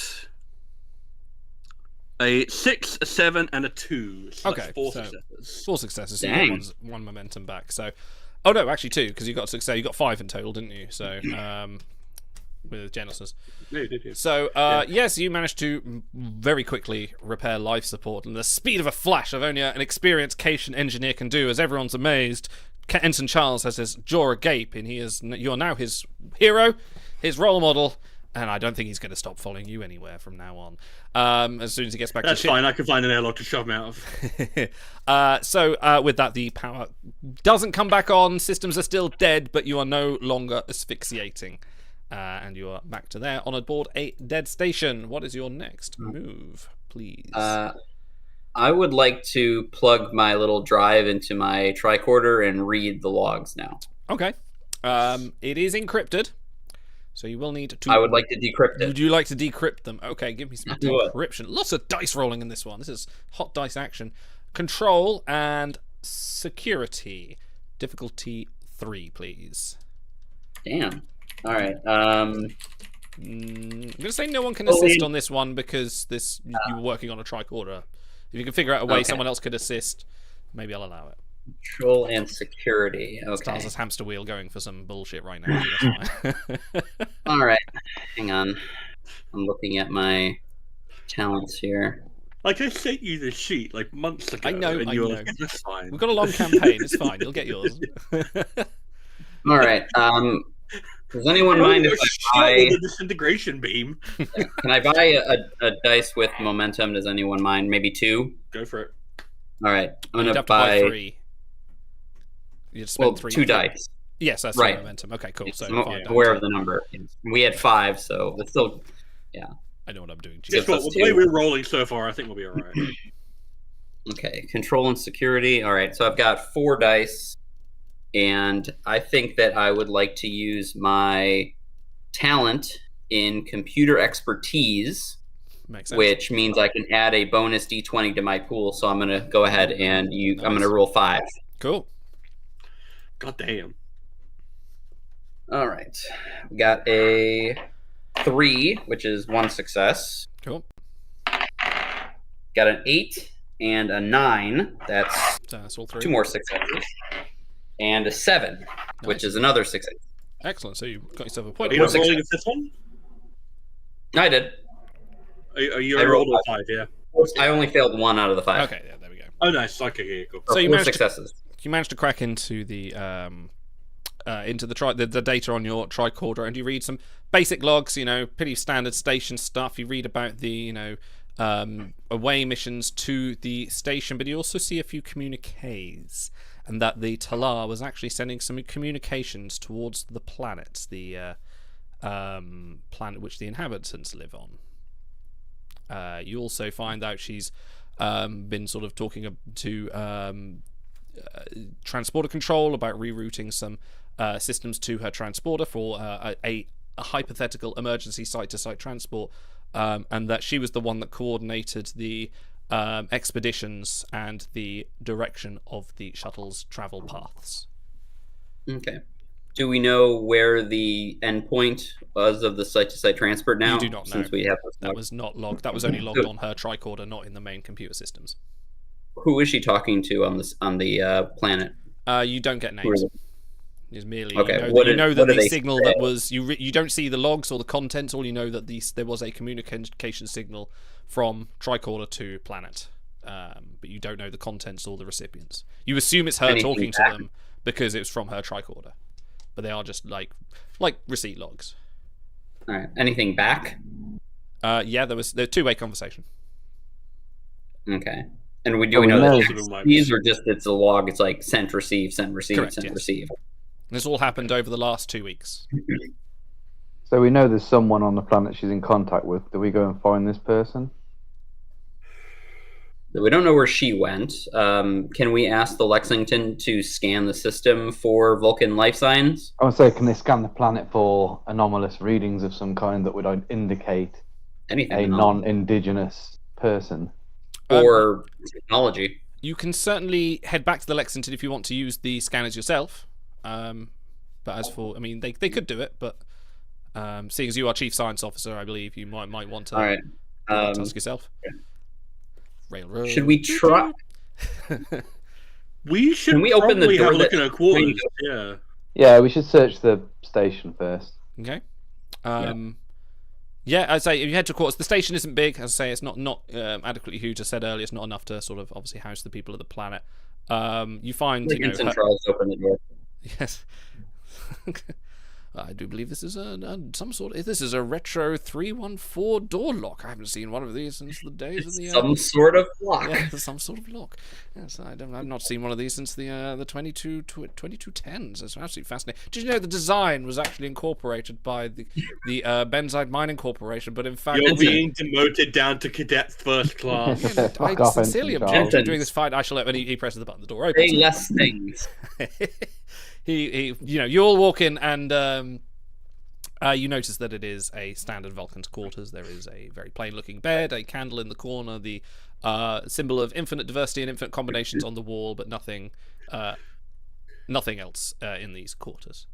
a 6, a 7, and a 2. So Okay, that's 4 so- successes. 4 successes, so you Dang. got one momentum back. So, oh no, actually 2 because you got success. You got 5 in total, didn't you? So, with Genesis. No, you did, yeah. So, yes, you managed to very quickly repair life support, and the speed of a flash of only an experienced Cation engineer can do. As everyone's amazed, Ensign Charles has his jaw agape, and you are now his hero, his role model. And I don't think he's going to stop following you anywhere from now on. As soon as he gets back That's to fine. I can find an airlock to shove him out of. So with that, the power doesn't come back on. Systems are still dead, but you are no longer asphyxiating. And you are back to there on aboard a dead station. What is your next move, please? I would like to plug my little drive into my tricorder and read the logs now. Okay. It is encrypted. So you will need to... I would like to decrypt it. Would you like to decrypt them? Okay, give me some Do it. decryption. Lots of dice rolling in this one. This is hot dice action. control and security. Difficulty 3, please. Damn. All right. I'm going to say no one can assist on this one because you were working on a tricorder. If you can figure out a way someone else could assist, maybe I'll allow it. Control and security. Okay. Styles' hamster wheel going for some bullshit right now. That's fine. All right. Hang on. I'm looking at my talents here. Like, I sent you this sheet like months ago. I know. Like, that's fine. We've got a long campaign. It's fine. You'll get yours. All right. Does anyone mind if I buy the disintegration beam? Can I buy a dice with momentum? Does anyone mind? Maybe 2? Go for it. All right. I'm You'd gonna have to buy 3. You just spend 3. 2 dice. Yes, that's right. Momentum. Okay, cool. So I'm aware of the number. We had 5, so it's still, yeah. I know what I'm doing. Guess what? The way we're rolling so far, I think we'll be all right. Okay, control and security. All right, so I've got 4 dice, and I think that I would like to use my talent in computer expertise, Makes sense. which means I can add a bonus d20 to my pool. So I'm going to go ahead and I'm going to roll 5. Cool. God damn. All right, we got a 3, which is 1 success. Cool. Got an 8 and a 9. That's all 3. 2 more successes. And a 7, which is another success. Excellent. So you got yourself a point. Are you not rolling a 5th one? I did. I rolled a 5, yeah. I only failed 1 out of the 5. Okay, yeah, there we go. Oh, nice. Okay, yeah, cool. So you 4 managed successes. You managed to crack into the the data on your tricorder, and you read some basic logs. Pretty standard station stuff. You read about the away missions to the station, but you also see a few communiques, and that the Talar was actually sending some communications towards the planet, the planet which the inhabitants live on. You also find out she's been sort of talking to transporter control about rerouting some systems to her transporter for a hypothetical emergency site-to-site transport, and that she was the one that coordinated the expeditions and the direction of the shuttle's travel paths. Okay. Do we know where the endpoint was of the site-to-site transport now? You do not know. Since we have that was not logged. That was only logged on her tricorder, not in the main computer systems. Who is she talking to on the planet? You don't get names. It's merely okay. you know that the signal that was you don't see the logs or the contents. All you know that there was a communication signal from tricorder to planet, but you don't know the contents or the recipients. You assume it's her talking to them because it's from her tricorder, but they are just like receipt logs. All right. Anything back? Yeah, there was two-way conversation. Okay. And we know that these are just it's a log. It's like sent, receive, sent, receive, correct, sent, yes. receive. This all happened over the last 2 weeks. So we know there's someone on the planet she's in contact with. Do we go and find this person? We don't know where she went. Can we ask the Lexington to scan the system for Vulcan life signs? I would say, can they scan the planet for anomalous readings of some kind that would indicate anything a non-indigenous person? Or technology. You can certainly head back to the Lexington if you want to use the scanners yourself. But as for, I mean, they could do it, but seeing as you are Chief Science Officer, I believe you might want to all right. task yourself. Okay. Railroad. Should we try? We should. Can we open the door? Have a look in our quarters. Yeah. Yeah, we should search the station first. Okay. Yeah, I'd say if you head to quarters, the station isn't big. As I say, it's not adequately huge. As I said earlier, it's not enough to sort of obviously house the people of the planet. You find Charles open the door. Yes. I do believe this is some sort of. This is a retro 314 door lock. I haven't seen one of these since the days of the. Some sort of lock. Yeah, some sort of lock. Yes, I've not seen one of these since the 2210s. It's absolutely fascinating. Did you know the design was actually incorporated by the Benzide Mining Corporation, but in fact you're being demoted down to cadet first class. I sincerely object to doing this fight. I shall let when he presses the button. The door opens. Say less things. You all walk in and you notice that it is a standard Vulcan's quarters. There is a very plain-looking bed, a candle in the corner. The Symbol of infinite diversity and infinite combinations on the wall, but nothing else in these quarters.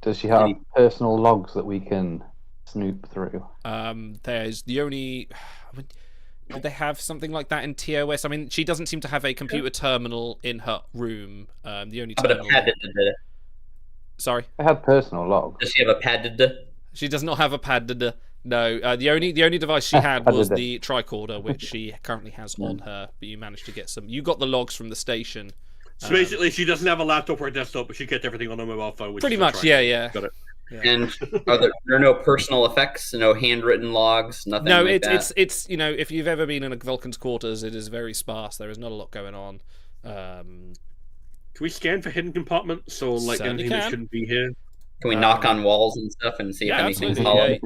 Does she have personal logs that we can snoop through? There's the only... Did they have something like that in TOS? I mean, she doesn't seem to have a computer terminal in her room. The only terminal... Sorry? I had personal logs. Does she have a padded? She does not have a padded. No, the only device she had was the tricorder, which she currently has on her. But you managed to get some. You got the logs from the station. So basically, she doesn't have a laptop or a desktop, but she gets everything on her mobile phone. Which pretty is much, yeah. Got it. Yeah. And there are no personal effects, no handwritten logs, nothing. No, like it's if you've ever been in a Vulcan's quarters, it is very sparse. There is not a lot going on. Can we scan for hidden compartments or like anything that shouldn't be here? Can we knock on walls and stuff and see if anything's hollow?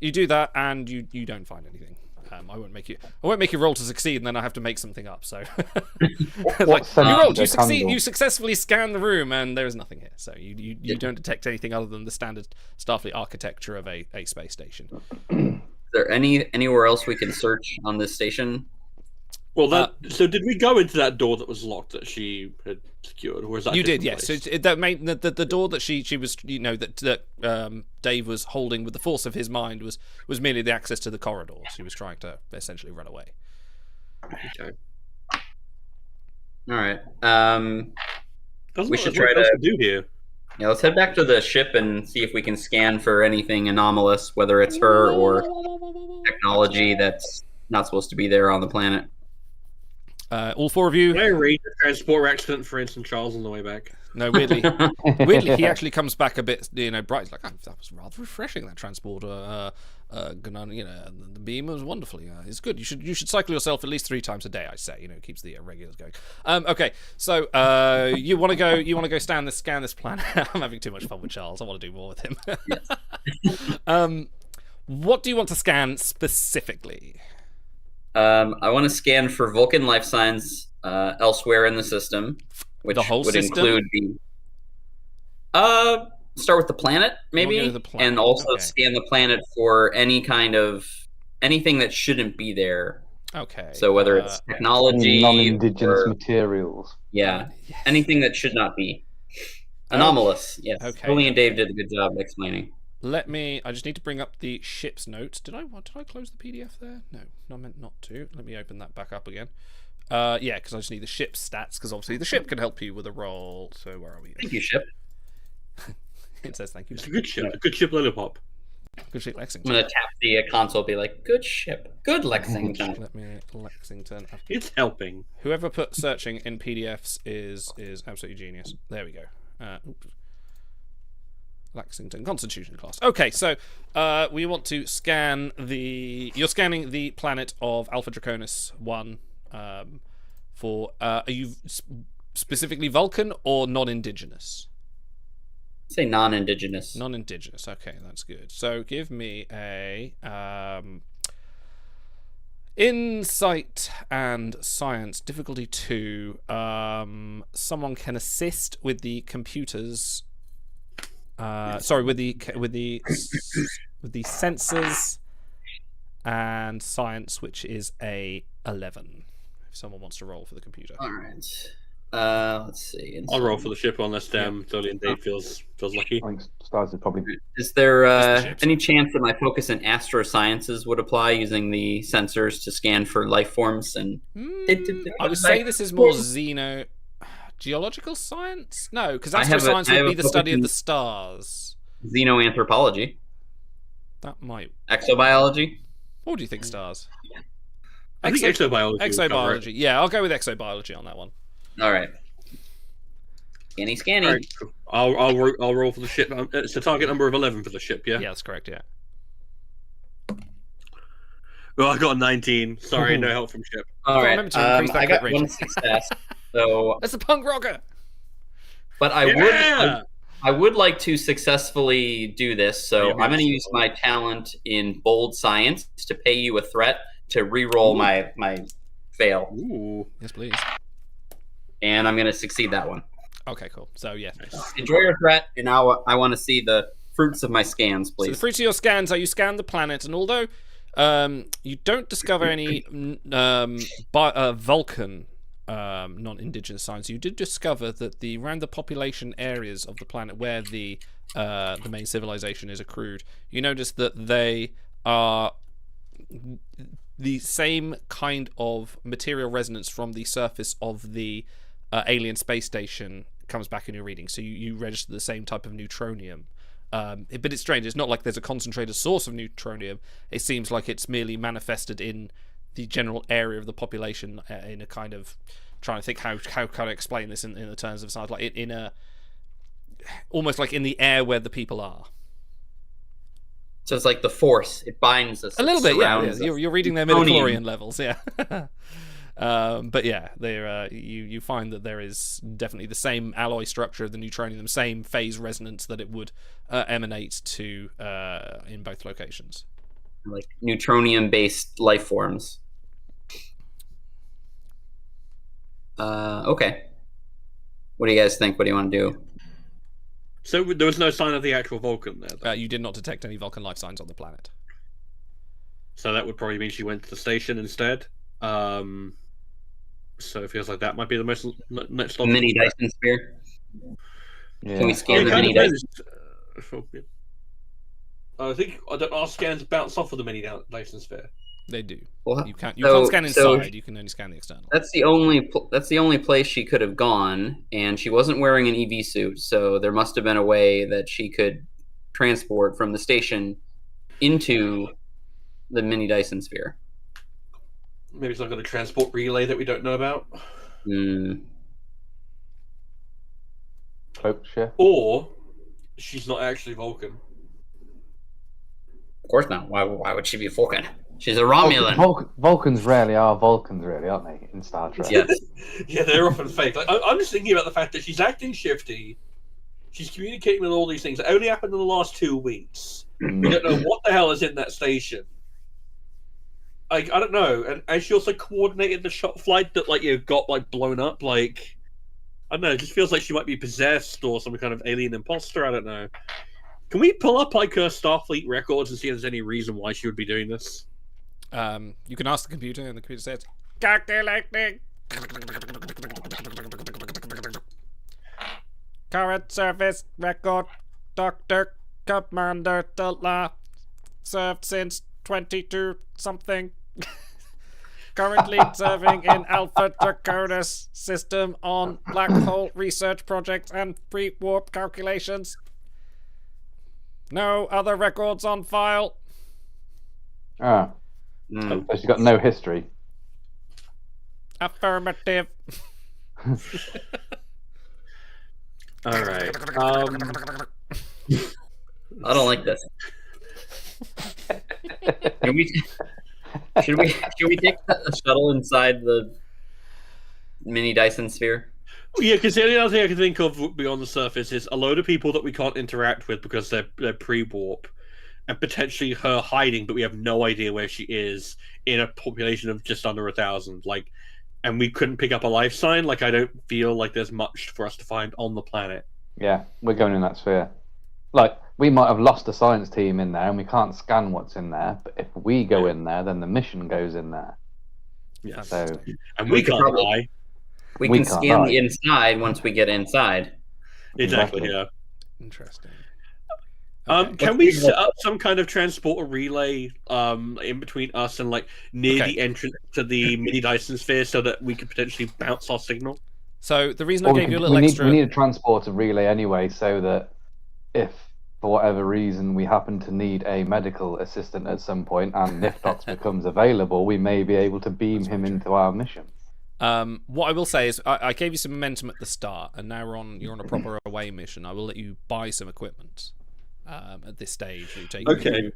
You do that, and you don't find anything. I won't make you roll to succeed, and then I have to make something up. So, like, you rolled, you succeed, you successfully scan the room, and there is nothing here. So you don't detect anything other than the standard Starfleet architecture of a space station. Is there anywhere else we can search on this station? Well, so did we go into that door that was locked that she had secured, or was that you did? Yes. So the door that she was, that Dave was holding with the force of his mind was merely the access to the corridor. She was trying to essentially run away. Okay. All right. We should try to do here. Yeah, let's head back to the ship and see if we can scan for anything anomalous, whether it's her or technology that's not supposed to be there on the planet. All four of you. Can I arrange a transport accident for Instant Charles on the way back? No, weirdly, he actually comes back a bit, bright. He's like, oh, that was rather refreshing. That transporter, the beam was wonderful. It's good. You should cycle yourself at least 3 times a day. I say, it keeps the regulars going. Okay, so you want to go scan this planet. I'm having too much fun with Charles. I want to do more with him. Yes. What do you want to scan specifically? I want to scan for Vulcan life signs elsewhere in the system, which the whole would system? include the. Start with the planet, maybe, and also scan the planet for anything that shouldn't be there. Okay. So whether it's technology, non-indigenous materials, anything that should not be anomalous. Yes. Okay. Julie and Dave did a good job explaining. I just need to bring up the ship's notes. Did I close the PDF there? No, I meant not to. Let me open that back up again. Because I just need the ship's stats, because obviously the ship can help you with a roll. So where are we? Thank you, ship. It says thank you. It's a good ship. A good ship, Lollipop. Good ship, Lexington. I'm going to tap the console, be like, good ship. Good Lexington. Let me, Lexington. It's helping. Whoever put searching in PDFs is absolutely genius. There we go. Oops. Lexington Constitution class. Okay, so we want to scan you're scanning the planet of Alpha Draconis 1 for are you specifically Vulcan or non-indigenous? Say non-indigenous. Non-indigenous. Okay, that's good. So give me a insight and science difficulty 2. Someone can assist with the computers. With the sensors and science, which is a 11. If someone wants to roll for the computer. All right. Let's see. I'll roll for the ship unless Totally and Dave feels lucky. I think Stars would probably. Is there any chance that my focus in astrosciences would apply using the sensors to scan for life forms? And I would say this is more geological science? No, because astroscience would be the study of the stars. Xenoanthropology. That might. Exobiology. What do you think, Stars? I think exobiology. Exobiology. Yeah, I'll go with exobiology on that one. All right. Scanny. All right, cool. I'll roll for the ship. It's a target number of 11 for the ship. Yeah. Yeah, that's correct. Yeah. Well, I got a 19. Sorry, no help from ship. All right. I got one success. So that's a punk rocker. But I would like to successfully do this. So I'm going to use my talent in bold science to pay you a threat to re-roll my fail. Ooh. Yes, please. And I'm going to succeed that one. Okay, cool. So yeah, enjoy your threat, and now I want to see the fruits of my scans, please. So the fruits of your scans are you scan the planet, and although You don't discover any Vulcan non-indigenous signs. You did discover that around the population areas of the planet where the main civilization is accrued, you notice that they are the same kind of material resonance from the surface of the alien space station comes back in your reading. So you register the same type of neutronium. But it's strange. It's not like there's a concentrated source of neutronium. It seems like it's merely manifested in the general area of the population in a kind of trying to think how can I explain this in the terms of science, like in a almost like in the air where the people are. So it's like the Force. It binds us. A little bit, yeah. Us. You're reading their midichlorian levels, yeah. But yeah, you find that there is definitely the same alloy structure of the neutronium, the same phase resonance that it would emanate to in both locations. Like neutronium-based life forms. Okay. What do you guys think? What do you want to do? So there was no sign of the actual Vulcan there. You did not detect any Vulcan life signs on the planet. So that would probably mean she went to the station instead. So it feels like that might be the next logical Mini step. Dyson sphere. Yeah. Can we scan the mini Dyson? I think our scans bounce off of the mini Dyson sphere. They do. Well, You can't scan inside. You can only scan the external. That's the only place she could have gone, and she wasn't wearing an EV suit, so there must have been a way that she could transport from the station into the mini Dyson sphere. Maybe it's not got a transport relay that we don't know about. Cloaked ship. Or she's not actually Vulcan. Of course not. Why would she be a Vulcan? She's a Romulan. Vulcans rarely are Vulcans, really, aren't they, in Star Trek? Yes. Yeah, they're often fake. Like, I'm just thinking about the fact that she's acting shifty. She's communicating with all these things. It only happened in the last 2 weeks. We don't know what the hell is in that station. Like, I don't know. And she also coordinated the shot flight that got blown up. Like, I don't know. It just feels like she might be possessed or some kind of alien imposter. I don't know. Can we pull up her Starfleet records and see if there's any reason why she would be doing this? You can ask the computer, and the computer says, "Calculating. Current service record, Dr. Commander Dela, served since 22 something. Currently serving in Alpha Draconis system on black hole research projects and pre-warp calculations. No other records on file." Ah. So she's got no history. Affirmative. All right. I don't like this. Should we take a shuttle inside the mini Dyson sphere? Yeah, because the only other thing I can think of beyond the surface is a load of people that we can't interact with because they're pre-warp, and potentially her hiding, but we have no idea where she is in a population of just under 1,000. And we couldn't pick up a life sign. I don't feel like there's much for us to find on the planet. Yeah, we're going in that sphere. We might have lost a science team in there and we can't scan what's in there, but if we go in there, then the mission goes in there. Yeah. So, and we can't lie. We can scan the inside once we get inside. Exactly, yeah. Interesting. Can we set up some kind of transporter relay in between us and near the entrance to the mini Dyson sphere so that we could potentially bounce our signal? So the reason I gave you a little extra... We need a transporter relay anyway, so that if, for whatever reason, we happen to need a medical assistant at some point and Niftox becomes available, we may be able to beam him into our mission. What I will say is I gave you some momentum at the start, and now you're on a proper away mission. I will let you buy some equipment at this stage. Okay.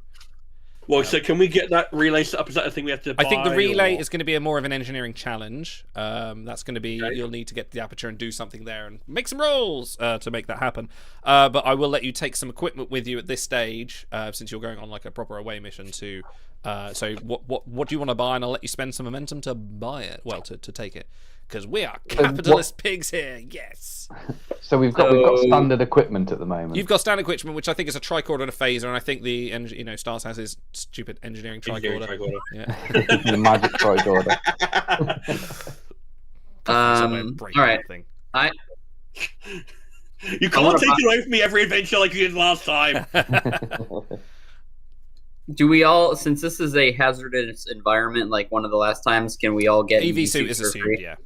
Well, so can we get that relay set up? Is that a thing we have to buy? I think the relay is going to be more of an engineering challenge. That's going to be, you'll need to get to the aperture and do something there and make some rolls to make that happen. But I will let you take some equipment with you at this stage, since you're going on a proper away mission to... so what do you want to buy? And I'll let you spend some momentum to buy it. Well, to take it. because we are capitalist pigs here. Yes. So we've got standard equipment at the moment. You've got standard equipment, which I think is a tricorder and a phaser, and I think the Stars has his stupid engineering tricorder. Yeah. The magic tricorder. All right. You can't take it away from me every adventure like you did last time. Do we all, since this is a hazardous environment like one of the last times, can we all get EV suit is assumed, yeah.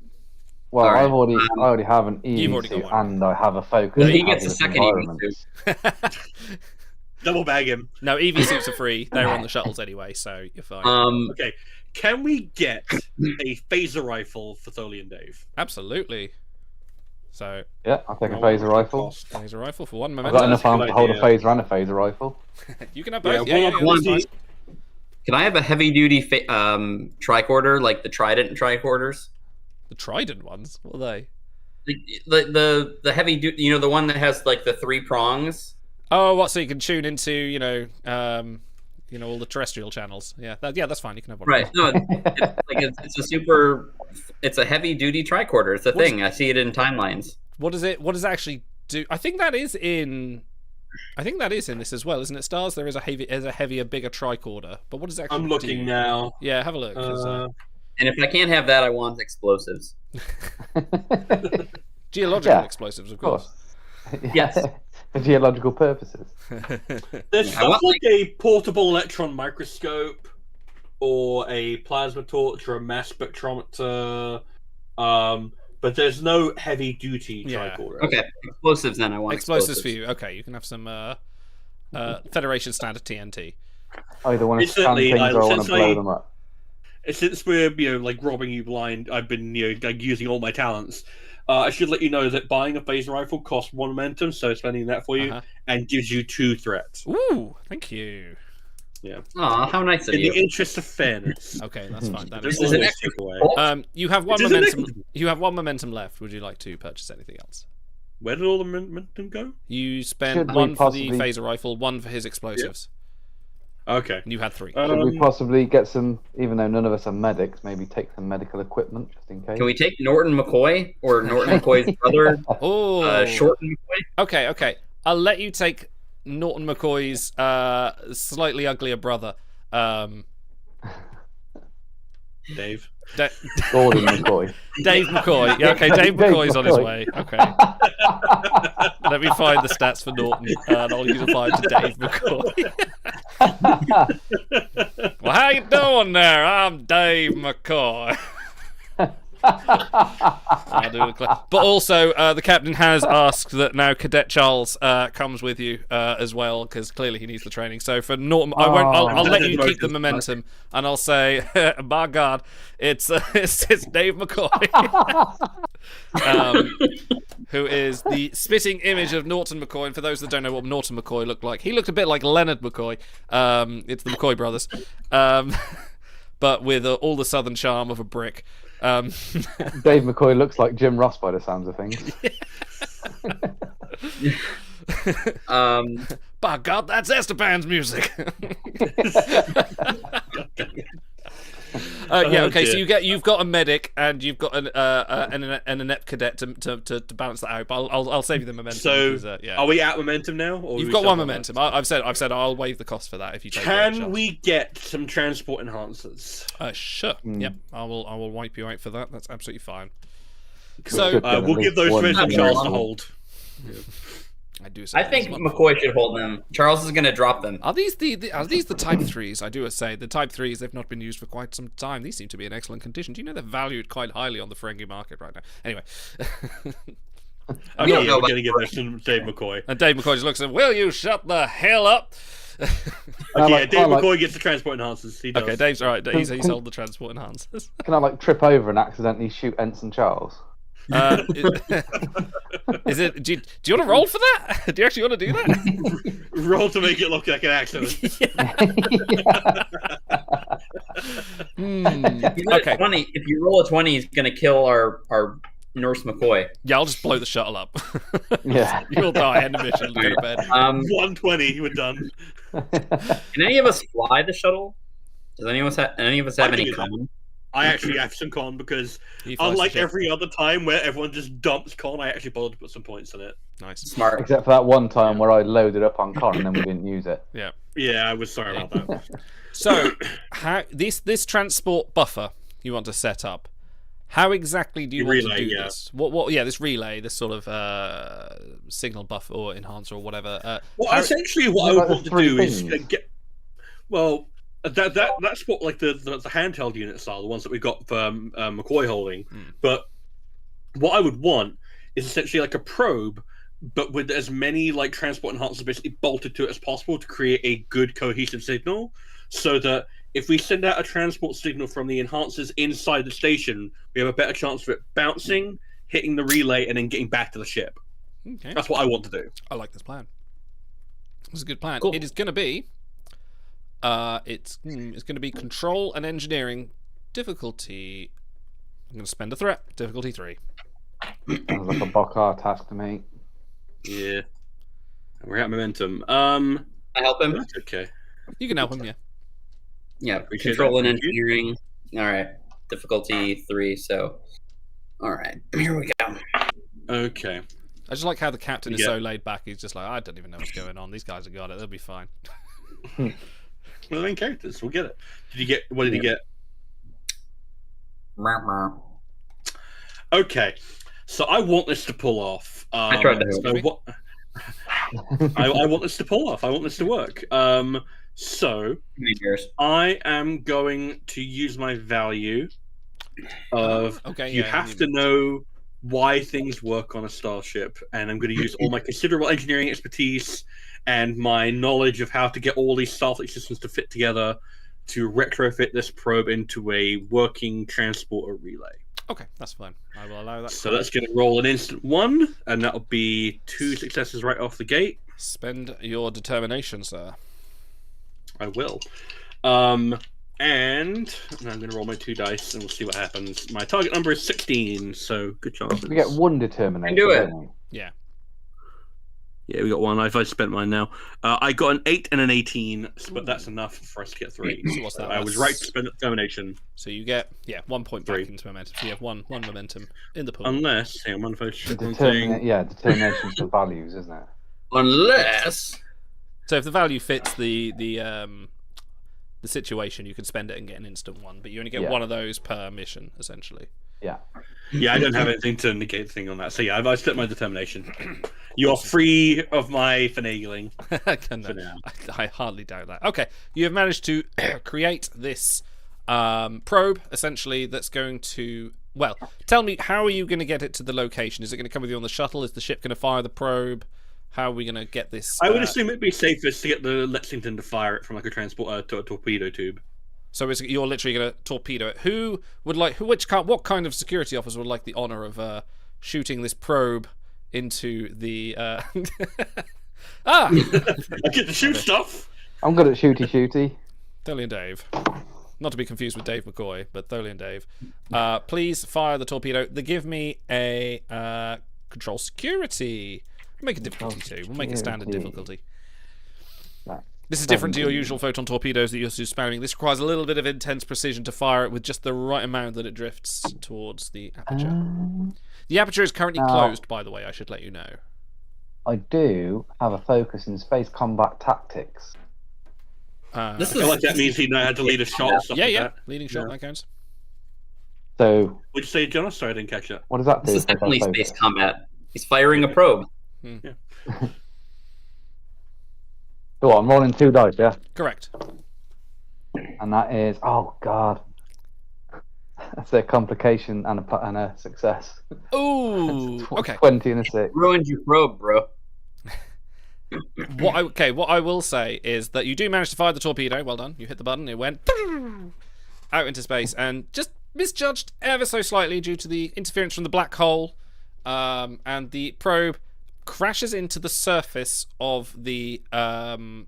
Well, Right. I already have an EV already got suit, one. and I have a focus. Well, he on gets a hazardous second EV environments. suit. Double bag him. No, EV suits are free. They're on the shuttles anyway, so you're fine. Okay, can we get a phaser rifle for Tholi and Dave? Absolutely. So, Yeah, I'll take a phaser rifle. phaser rifle for one I've moment. got enough arm to hold a idea. phaser and a phaser rifle. You can have both. Yeah, Yeah, that's fine. Can I have a heavy duty tricorder, like the Trident tricorders? The Trident ones? What are they? The heavy duty, the one that has like the 3 prongs. Oh, what? So you can tune into, all the terrestrial channels. Yeah, that's fine. You can have one. Right. No, it's a heavy duty tricorder. It's a thing. I see it in timelines. What does it actually do? I think that is in this as well, isn't it? Stars. There is a heavier, bigger tricorder. But what does it actually I'm looking do? now. Yeah, have a look. 'Cause, And if I can't have that, I want explosives. geological explosives, of course. Yes. For geological purposes. There's I stuff want, like a portable electron microscope, or a plasma torch, or a mass spectrometer. But there's no heavy duty Yeah. tricorder. Okay, explosives then. I want Explosives for you. Okay, you can have some Federation standard TNT. Either want to scan Instantly, things or I want since to blow I- them up. Since we're robbing you blind, I've been using all my talents. I should let you know that buying a phaser rifle costs 1 momentum, so spending that for you and gives you 2 threats. Ooh, thank you. Yeah. Aw, how nice of In you. the interest of fairness. Okay, that's fine. That There's is This is an always extra take away. bolt. You have one It is an momentum. extra- You have one momentum left. Would you like to purchase anything else? Where did all the momentum go? You spent Should we one for the possibly- phaser rifle, one for his explosives, Okay. and you had 3. Should we possibly get some, even though none of us are medics, maybe take some medical equipment just in case? Can we take Norton McCoy or Norton McCoy's brother, Oh, Shorten McCoy? Okay. I'll let you take Norton McCoy's slightly uglier brother. Dave. Gordon McCoy. Dave McCoy. Yeah, okay, Dave McCoy's on his way. Okay. Let me find the stats for Norton, and I'll use a 5 to Dave McCoy. Well, how you doing there? I'm Dave McCoy. I'll do it. But also, the captain has asked that now Cadet Charles comes with you as well, because clearly he needs the training. So for Norton, I won't. I'll let you keep the momentum, and I'll say, by God, it's Dave McCoy, who is the spitting image of Norton McCoy. And for those that don't know what Norton McCoy looked like, he looked a bit like Leonard McCoy. It's the McCoy brothers, but with all the southern charm of a brick. Dave McCoy looks like Jim Ross by the sounds of things. By God, that's Esteban's music. Okay. So you've got a medic and you've got an inept cadet to balance that out. But I'll save you the momentum. So, because, yeah. are we at momentum now? Or You've got one momentum. I've said I'll waive the cost for that if you take Can we get some transport enhancers? Sure. Yep. I will wipe you out for that. That's absolutely fine. Cool. So Good. We'll give those One to Charles to more. hold. I do. I think McCoy should hold them. Charles is going to drop them. Are these the Type 3s? I do say the Type 3s. They've not been used for quite some time. These seem to be in excellent condition. Do you know they're valued quite highly on the Ferengi market right now? Anyway. I'm don't know going about to give this to Dave McCoy. And Dave McCoy just looks at, will you shut the hell up? Okay, yeah, Dave I like- McCoy gets the transport enhancers. He does. Okay, Dave's all right. He's sold the transport enhancers. Can I trip over and accidentally shoot Ensign Charles? Is it? Do you want to roll for that? Do you actually want to do that? Roll to make it look like an accident. Okay. 20. If you roll a 20, he's going to kill our Nurse McCoy. Yeah, I'll just blow the shuttle up. Yeah. You'll die. End of mission. Go to bed. 120, we're done. Can any of us fly the shuttle? Does any of us have any can common? I actually have some con because He flies the unlike ship. every other time where everyone just dumps con, I actually bothered to put some points in it. Nice. Smart. Except for that one time where I loaded up on con and then we didn't use it. Yeah. Yeah, I was sorry about that. So, how this transport buffer you want to set up? How exactly do you The want relay, to do yeah. this? What? Yeah, this relay, this sort of signal buffer or enhancer or whatever. Well, how- essentially, what I Like would the want to three do is things. get. Well, that's what like the handheld units are, the ones that we got for McCoy holding. But what I would want is essentially like a probe, but with as many like transport enhancers basically bolted to it as possible to create a good cohesive signal, so that if we send out a transport signal from the enhancers inside the station, we have a better chance of it bouncing, hitting the relay, and then getting back to the ship. Okay. That's what I want to do. I like this plan. It's a good plan. Cool. It is going to be. It's going to be control and engineering difficulty. I'm going to spend a threat. Difficulty 3. Sounds like a Bokar task to me. Yeah, we're at momentum. I help him. That's okay. You can help him, yeah. Yeah, Appreciate control that. and Thank you. engineering. All right, difficulty 3. So, all right, here we go. Okay. I just like how the captain is Yeah. so laid back. He's just like, I don't even know what's going on. These guys have got it. They'll be fine. Well, the main characters, we'll get it. Did you get? What did you get? Okay, so I want this to pull off. I tried to help. So what? I want this to pull off. I want this to work. So I am going to use my value of. Okay, You yeah, have to know why things work on a starship, and I'm going to use all my considerable engineering expertise and my knowledge of how to get all these Starfleet systems to fit together to retrofit this probe into a working transporter relay. Okay, that's fine. I will allow that. So that's going to roll an instant 1, and that'll be 2 successes right off the gate. Spend your determination, sir. I will. And now I'm going to roll my 2 dice, and we'll see what happens. My target number is 16, so good chances. We get one determination. do it. don't we? Yeah. Yeah, we got 1. I've spent mine now. I got an 8 and an 18, but that's enough for us to get 3. So what's that? I was right to spend determination. So you get 1 point back 3. into momentum. So you have one momentum in the pool. Unless, hang on, one vote. Determination's for values, isn't it? Unless So if the value fits the situation, you can spend it and get an instant 1, but you only get one of those per mission, essentially. Yeah. Yeah, I don't have anything to negate the thing on that. So yeah, I've split my determination. You're free of my finagling. No, I hardly doubt that. Okay, you have managed to create this probe, essentially, that's going to... Well, tell me, how are you going to get it to the location? Is it going to come with you on the shuttle? Is the ship going to fire the probe? How are we going to get this? I would assume it'd be safest to get the Lexington to fire it from like a transport to a torpedo tube. So you're literally going to torpedo it. Who would like? What kind of security officer would like the honor of shooting this probe into the? I get to shoot stuff. I'm good at shooty. Tholian Dave. Not to be confused with Dave McCoy, but Tholian Dave. Please fire the torpedo. They give me a control security. We'll make it difficulty 2. We'll make it standard difficulty. Right. This is different to your usual photon torpedoes that you're spamming. This requires a little bit of intense precision to fire it with just the right amount that it drifts towards the aperture. The aperture is currently closed, by the way, I should let you know. I do have a focus in space combat tactics. I feel like that means he know how to lead a shot. And stuff like that. Leading shot, that counts. So, What'd you say, John? Sorry, I didn't catch that. what does that do? this is for definitely that space focus? combat. He's firing a probe. So I'm rolling 2 dice, yeah? Correct. And that is, oh god. That's a complication and a success. Ooh, okay. 20 and a 6. Ruined your probe, bro. What I will say is that you do manage to fire the torpedo. Well done. You hit the button. It went out into space and just misjudged ever so slightly due to the interference from the black hole. And the probe crashes into the surface of the alien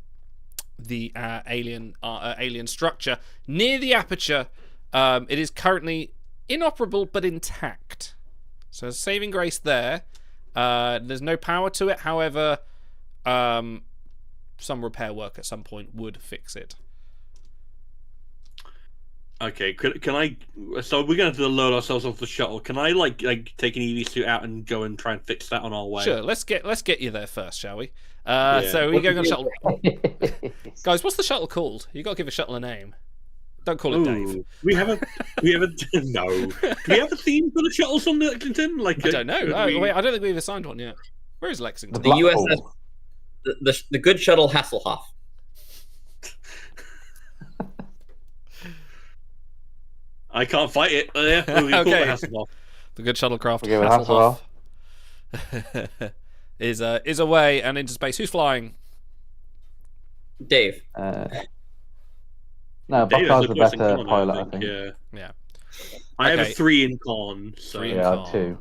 structure near the aperture. It is currently inoperable but intact. So saving grace there. There's no power to it. However, some repair work at some point would fix it. Okay, can I? So we're going to load ourselves off the shuttle. Can I like take an EV suit out and go and try and fix that on our way? Sure, let's get you there first, shall we? Yeah. So we're going on a shuttle. Guys, Guys, what's the shuttle called? You got to give a shuttle a name. Don't call it Dave. Ooh, we have a no. Do we have a theme for the shuttles on Lexington? Like I don't know. Oh, wait, I don't think we've assigned one yet. Where is Lexington? The USS, the good shuttle Hasselhoff. I can't fight it. Yeah, we call Okay. it Hasselhoff. The good shuttlecraft We'll give it Hasselhoff is away and into space. Who's flying? Dave. No, David's Bucky's the the worst in better con, pilot, I think. Yeah. I have Okay. a 3 in con. So Three in Yeah, con. 2.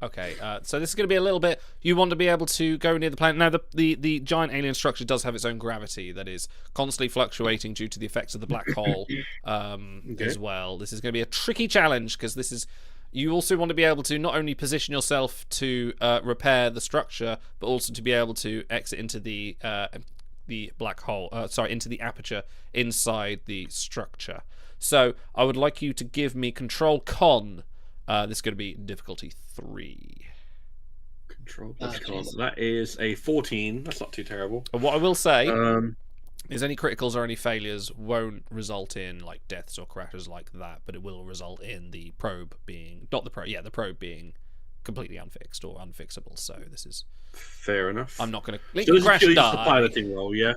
Okay, so this is going to be a little bit. You want to be able to go near the planet. Now, the giant alien structure does have its own gravity that is constantly fluctuating due to the effects of the black hole as well. This is going to be a tricky challenge because this is. You also want to be able to not only position yourself to repair the structure, but also to be able to exit into the black hole. Into the aperture inside the structure. So I would like you to give me control con. This is going to be difficulty 3. Control plus con. That is a 14. That's not too terrible. And what I will say is any criticals or any failures won't result in like deaths or crashes like that, but it will result in the probe being the probe being completely unfixed or unfixable. So this is fair enough. I'm not going to So this crash is die. the piloting role, yeah.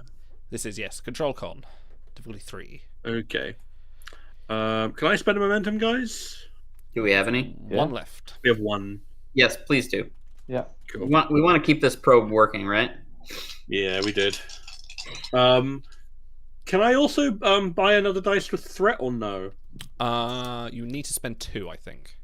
This is control con difficulty 3. Okay. Can I spend a momentum, guys? Do we have any? Yeah. One left. We have 1. Yes, please do. Yeah. Cool. We want to keep this probe working, right? Yeah, we did. Can I also buy another dice with threat or no? You need to spend 2, I think.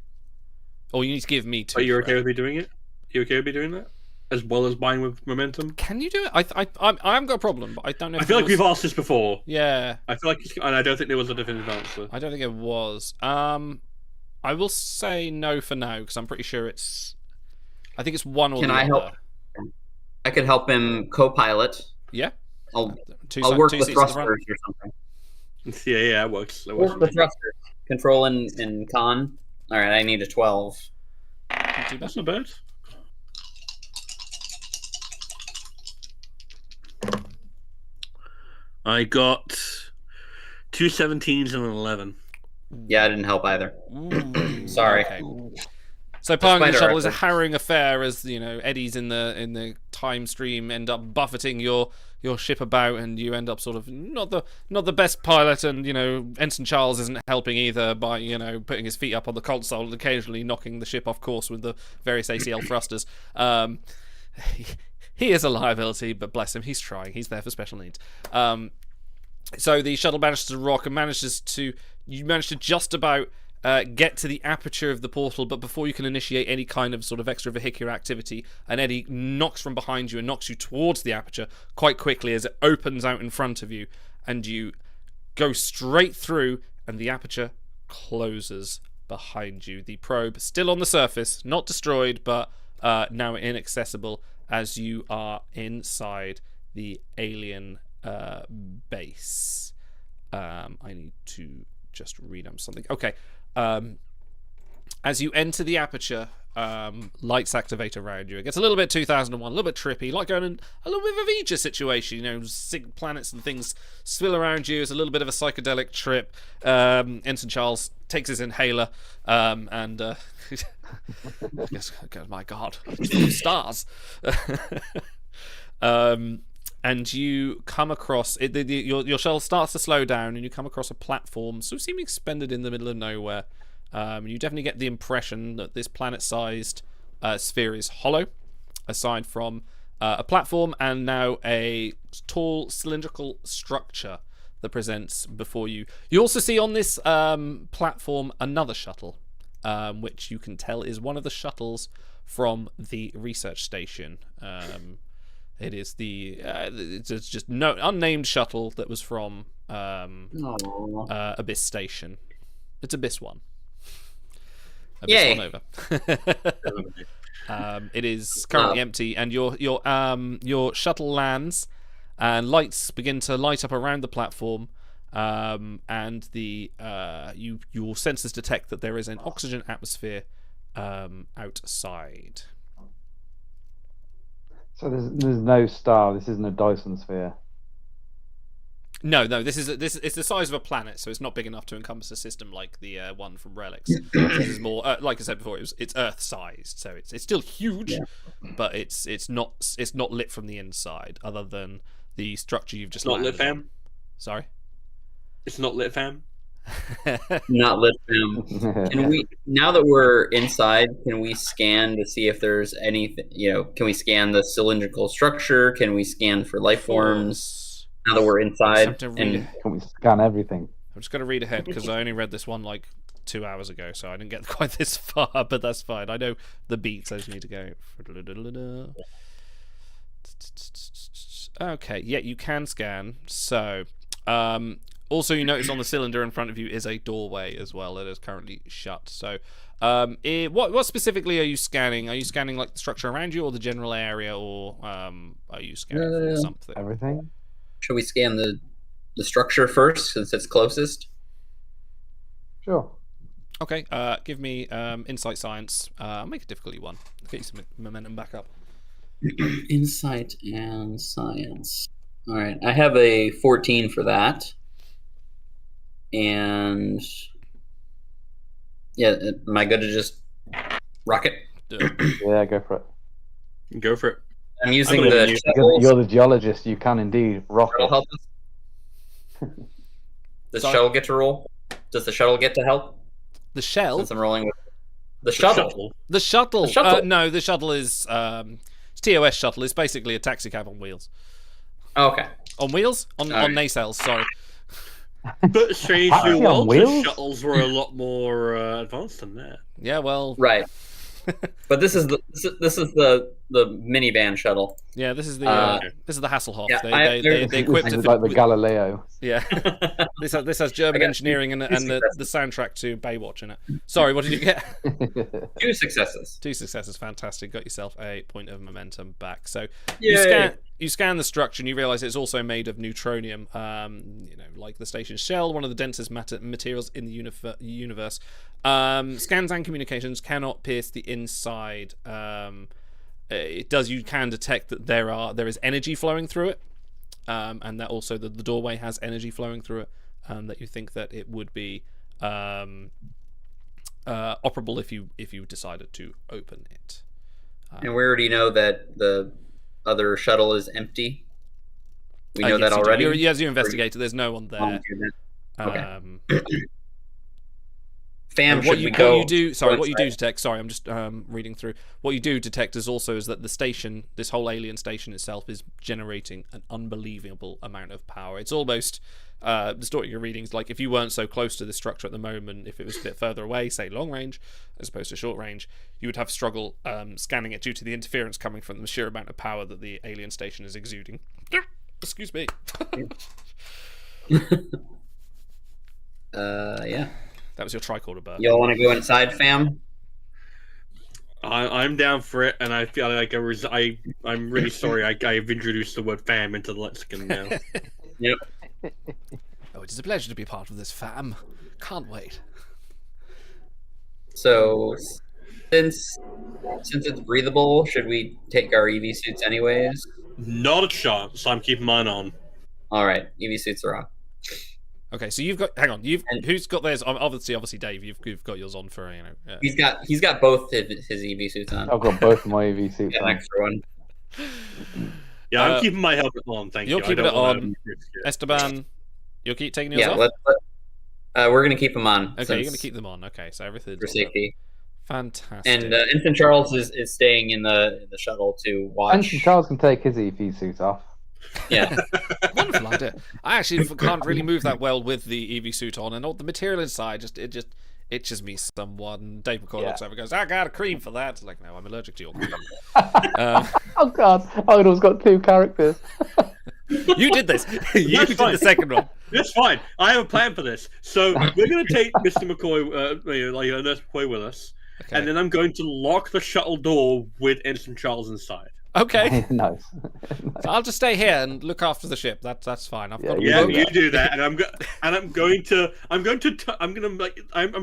Or you need to give me 2. Are you okay threat. with me doing it? You okay with me doing that? As well as buying with momentum? Can you do it? I haven't got a problem, but I don't know. I If feel it like was... we've asked this before. Yeah. I feel like, and I don't think there was a definitive answer. I don't think it was. I will say no for now because I'm pretty sure it's. I think it's one or Can the I other. help? I could help him co-pilot. Yeah. I'll Two work two the seats at the front. thrusters or something. Yeah, it works. It works. Work the thrusters. Control in con. All right, I need a 12. Not too bad. That's not bad. I got 2 17s and an 11. Yeah, I didn't help either. Ooh, Sorry. Okay. So piloting the Despite our shuttle is a efforts. harrowing affair, as eddies in the time stream end up buffeting your ship about, and you end up sort of not the best pilot, and Ensign Charles isn't helping either by putting his feet up on the console and occasionally knocking the ship off course with the various ACL thrusters. He is a liability, but bless him, he's trying. He's there for special needs. So the shuttle manages to rock and you manage to just about get to the aperture of the portal, but before you can initiate any kind of sort of extravehicular activity, an eddy knocks from behind you and knocks you towards the aperture quite quickly as it opens out in front of you, and you go straight through, and the aperture closes behind you. The probe still on the surface, not destroyed, but now inaccessible as you are inside the alien base. I need to just read something. Okay. As you enter the aperture, lights activate around you. It gets a little bit 2001, a little bit trippy, like going in a little bit of a Vija situation. Planets and things spill around you. It's a little bit of a psychedelic trip. Ensign Charles takes his inhaler, and yes, my God, it's full of stars. And you come across it. Your shuttle starts to slow down, and you come across a platform, so seemingly suspended in the middle of nowhere. You definitely get the impression that this planet-sized sphere is hollow, aside from a platform and now a tall cylindrical structure that presents before you. You also see on this platform another shuttle, which you can tell is one of the shuttles from the research station. It is it's just no unnamed shuttle that was from Abyss Station. It's Abyss 1. Abyss Yay. 1 over. It is currently empty, and your shuttle lands, and lights begin to light up around the platform, and your sensors detect that there is an oxygen atmosphere outside. So there's no star. This isn't a Dyson sphere. No, this is it's the size of a planet, so it's not big enough to encompass a system like the one from Relics. This is more, like I said before, it's Earth-sized, so it's still huge, but it's not lit from the inside, other than the structure you've just Not lit, landed fam. on. Sorry, It's not lit, fam. Not lit, fam. Can we, now that we're inside, can we scan to see if there's anything? Can we scan the cylindrical structure? Can we scan for life forms? Now that we're inside, can we scan everything? I'm just going to read ahead because I only read this one like 2 hours ago, so I didn't get quite this far, but that's fine. I know the beats. I just need to go. Okay, yeah, you can scan. So, also you notice on the cylinder in front of you is a doorway as well that is currently shut. So, what specifically are you scanning? Are you scanning like the structure around you, or the general area, or are you scanning for something? Everything. Should we scan the structure first since it's closest? Sure. Okay, give me insight science. I'll make a difficulty one. Get you some momentum back up. Insight and science. All right, I have a 14 for that. And yeah, am I good to just rock it? Yeah, go for it. Go for it. I'm using the shuttles. You're the geologist. You can indeed rock Shuttle it. help us? Does shuttle get to roll? Does the shuttle get to help? The shell? Since I'm rolling with the shuttle. The shuttle. The shuttle. No, the shuttle is it's TOS shuttle. It's basically a taxi cab on wheels. Okay. On wheels? On nacelles, sorry. But strangely, Actually, on wheels? shuttles were a lot more advanced than that. Yeah, well, Right. But this is the minivan shuttle. yeah, this is the Hasselhoff. Yeah, they equipped This it is like the Galileo. Yeah, this has German engineering and the soundtrack to Baywatch in it. Sorry, what did you get? 2 successes. 2 successes, fantastic. Got yourself a point of momentum back. So Yay. you scan the structure and you realise it's also made of neutronium. Like the station's shell, one of the densest materials in the universe. Scans and communications cannot pierce the inside. You can detect that there is energy flowing through it, and that also the doorway has energy flowing through it, that you think that it would be operable if you decided to open it. And we already know that the other shuttle is empty. We know yes, that already. As you investigate it, there's no one there. Okay. Fam, what you do detect. Sorry, I'm just reading through. What you do detect is that the station, this whole alien station itself, is generating an unbelievable amount of power. It's almost the story you're reading is like if you weren't so close to the structure at the moment, if it was a bit further away, say long range as opposed to short range, you would have struggle scanning it due to the interference coming from the sheer amount of power that the alien station is exuding. Excuse me. Yeah. That was your tricorder burp. Y'all want to go inside, fam? I'm down for it, and I feel like I'm really sorry I've introduced the word fam into the lexicon now. Yep. Oh, it is a pleasure to be part of this, fam. Can't wait. So, since it's breathable, should we take our EV suits anyways? Not a chance. I'm keeping mine on. All right, EV suits are on. Okay, so you've got. Hang on, who's got theirs? Obviously, Dave. You've got yours on for He's got both his EV suits on. I've got both of my EV suits on. An extra one. Yeah, I'm keeping my helmet on. Thank you. You're keeping it on. Esteban, you'll keep taking yours off. We're gonna keep them on. Okay, you're gonna keep them on. Okay, so everything's for safety. Fantastic. And Ensign Charles is staying in the shuttle to watch. Ensign Charles can take his EV suit off. Yeah. Wonderful idea. I actually can't really move that well with the EV suit on, and all the material inside just itches me somewhat. And Dave McCoy looks over and goes, "I got a cream for that." It's like, no, I'm allergic to your cream. Oh God, Idol's got 2 characters. You did this. You did the second one. That's fine. I have a plan for this. So we're going to take Mr. McCoy, Nurse McCoy, with us, and then I'm going to lock the shuttle door with Ensign Charles inside. Okay. Nice. So I'll just stay here and look after the ship. That's fine. I've got. Yeah, do you that. do that, and I'm going to I'm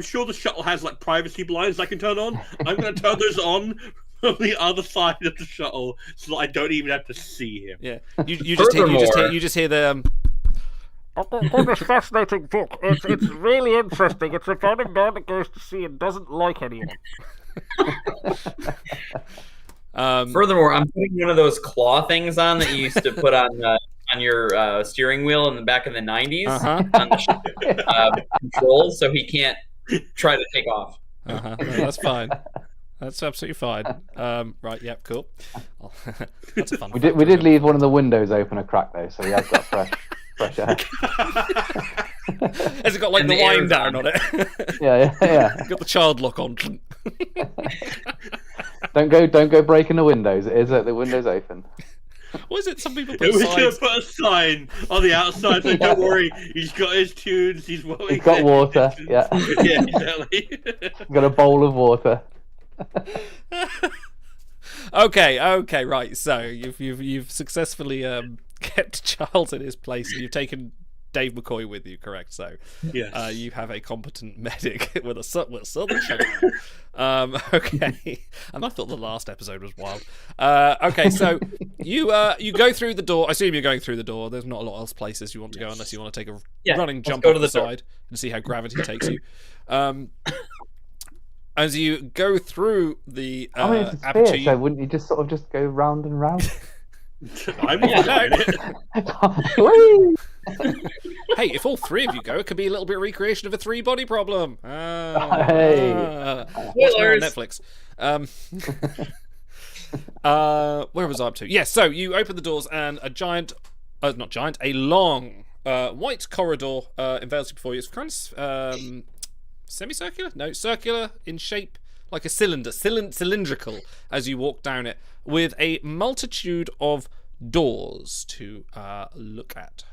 sure the shuttle has like privacy blinds I can turn on. I'm going to turn those on from the other side of the shuttle, so that I don't even have to see him. Yeah. You just hear the. I've got this fascinating book. It's really interesting. It's about a man that goes to sea and doesn't like anyone. Furthermore, I'm putting one of those claw things on that you used to put on your steering wheel in the back in the 90s on the controls, so he can't try to take off. No, that's fine. That's absolutely fine. Right, yep, cool. That's a fun. We did leave one of the windows open a crack though, so we have got fresh air. Has it got like And the the air wind down on it? Yeah. Got the child lock on. Don't go breaking the windows. It is the window's open. What is it? Some people put We should signs. have put a sign on the outside saying, "Don't worry, he's got his tunes. He's got water, yeah. Yeah, exactly. Got a bowl of water. Okay, right. So you've successfully kept Charles in his place, and you've taken Dave McCoy with you, correct? So Yes. you have a competent medic with a southern accent. Okay, and I thought the last episode was wild. Okay, so you go through the door. I assume you're going through the door. There's not a lot else places you want to go unless you want to take a running jump go off to the the door. side and see how gravity takes you. As you go through the I mean, it's a aperture, sphere, so wouldn't you just sort of just go round and round? I'm enjoying it. Whee! hey, if all three of you go, it could be a little bit of recreation of a three-body problem. Hey. Watch more on Netflix. Where was I up to? Yes, so you open the doors and a long white corridor unveils before you. It's kind of semicircular? No, circular in shape, like a cylinder, cylindrical as you walk down it, with a multitude of doors to look at.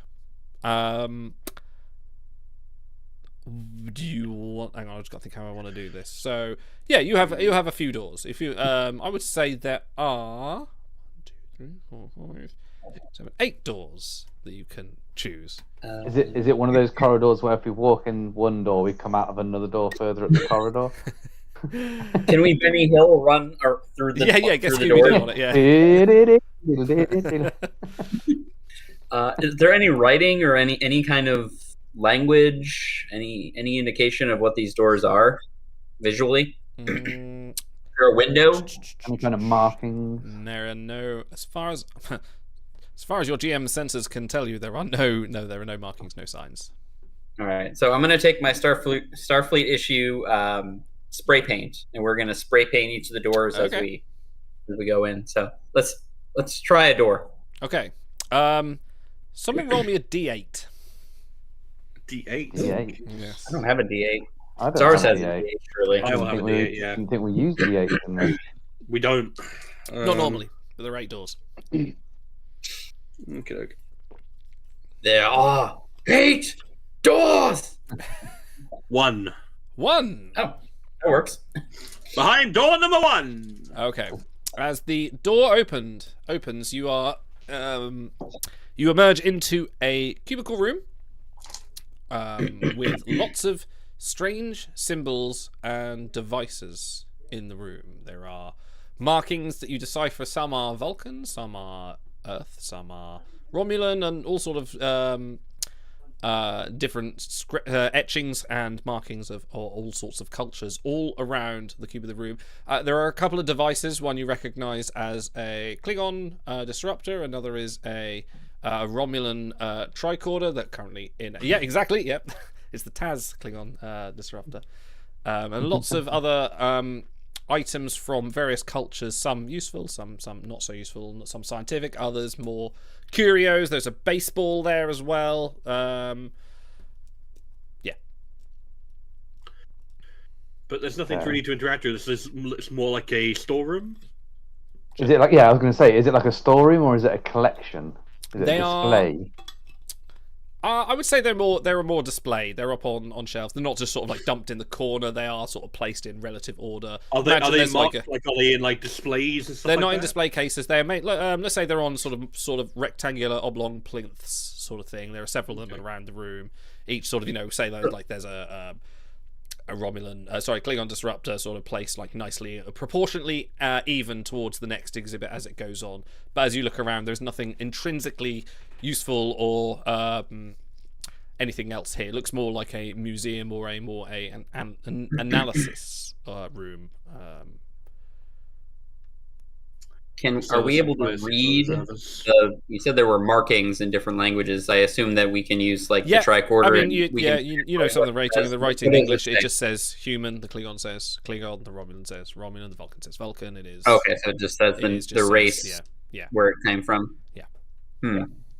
Do you want? Hang on, I just got to think how I want to do this. So yeah, you have a few doors. If you, I would say there are 1, 2, 3, 4, 5, 6, 7, 8 doors that you can choose. Is it one of those corridors where if we walk in one door, we come out of another door further up the corridor? Can we Benny Hill run or through the Get through the Scooby-Doo door? on it. Yeah. Is there any writing or any kind of language, any indication of what these doors are visually? Is there a window? Any kind of markings? There are no, as far as your GM sensors can tell you, there are no markings, no signs. All right, so I'm going to take my Starfleet issue spray paint, and we're going to spray paint each of the doors as we go in. So let's try a door. Okay. Someone roll me a D8. D8. D8. Yes. I don't have a D8. I don't Ours have has a a D8. D8, surely. I will have a D8, yeah. Didn't think we used D8 in this. We don't. Not normally, but there are 8 doors. Okay. There are 8 doors. 1. Oh, that works. Behind door number 1. Okay. As the door opens, you are you emerge into a cubicle room with lots of strange symbols and devices in the room. There are markings that you decipher. Some are Vulcan, some are Earth, some are Romulan, and all sort of different etchings and markings of all sorts of cultures all around the cube of the room. There are a couple of devices. One you recognize as a Klingon disruptor. Another is a Romulan tricorder that currently in... Yeah, exactly, yep. It's the Taz Klingon disruptor. And lots of other items from various cultures, some useful, some not so useful, some scientific, others more curios. There's a baseball there as well. Yeah. But there's nothing really to interact with. It's more like a storeroom. Is it like, yeah, I was going to say, is it like a storeroom or is it a collection? Is it They a display? I would say they're a more display. They're up on shelves. They're not just sort of like dumped in the corner. They are sort of placed in relative order. Are they marked, are they in like displays and stuff? They're like not that? in display cases. They're made. Let's say they're on sort of rectangular oblong plinths sort of thing. There are several of them around the room. Each sort of say like there's a Klingon disruptor sort of placed like nicely, proportionately even towards the next exhibit as it goes on. But as you look around, there's nothing intrinsically useful or anything else here. It looks more like a museum or an analysis room. Are we able to read? You said there were markings in different languages. I assume that we can use like the tricorder. I mean, you know some of the rating. And the writing in English, it just says human. The Klingon says Klingon. The Romulan says Romulan. The Vulcan says Vulcan. It is okay. So it just says the race, where it came from. Yeah.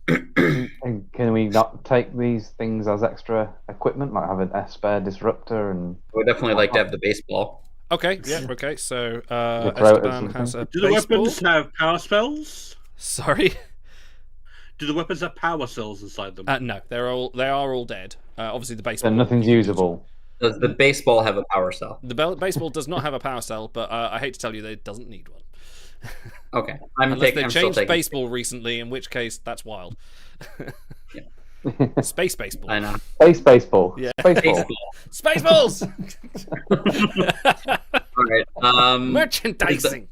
And can we not take these things as extra equipment, like have an S-spare disruptor? And I would definitely like to have the baseball. Okay, yeah, okay. So Esteban has a Do the baseball. weapons have power spells? Sorry. Do the weapons have power cells inside them? No, they are all dead. Obviously, the baseball. then nothing's usable. Does the baseball have a power cell? The baseball does not have a power cell, but I hate to tell you that it doesn't need one. Okay, Unless they changed baseball recently, in which case that's wild. Space baseball. I know. Space baseball. Yeah. Baseball. Spaceballs. All right. Merchandising.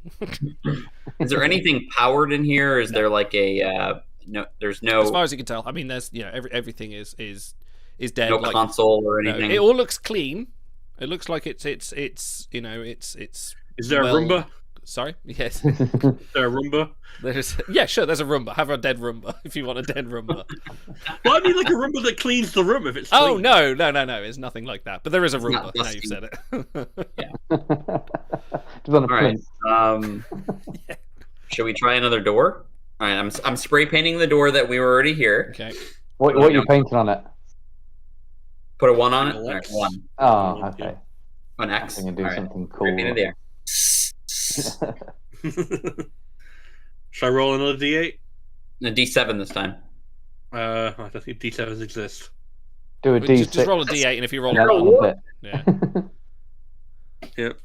Is there anything powered in here? Is there like a no? There's no. As far as you can tell, I mean, there's everything is dead. No like, console or anything. No, it all looks clean. It looks like it's. Is there a Roomba? Sorry. Yes. Is there a Roomba? Sure. There's a Roomba. Have a dead Roomba if you want a dead Roomba. Well, I mean, like a Roomba that cleans the room if it's. Oh clean. no! It's nothing like that. But there is a Roomba. Now you've said it. Just on a All right. plinth. Should we try another door? All right. I'm spray painting the door that we were already here. Okay. What are you painting on it? Put a 1 on it. An All right, X. 1. Oh, okay. An X. I can do All right. something Spray painted cool. there. Should I roll another D8? A D7 this time. I don't think D7s exist. Do a D6. Just roll a D8, and if you roll Yeah, a on 1, a bit. yeah. Yep.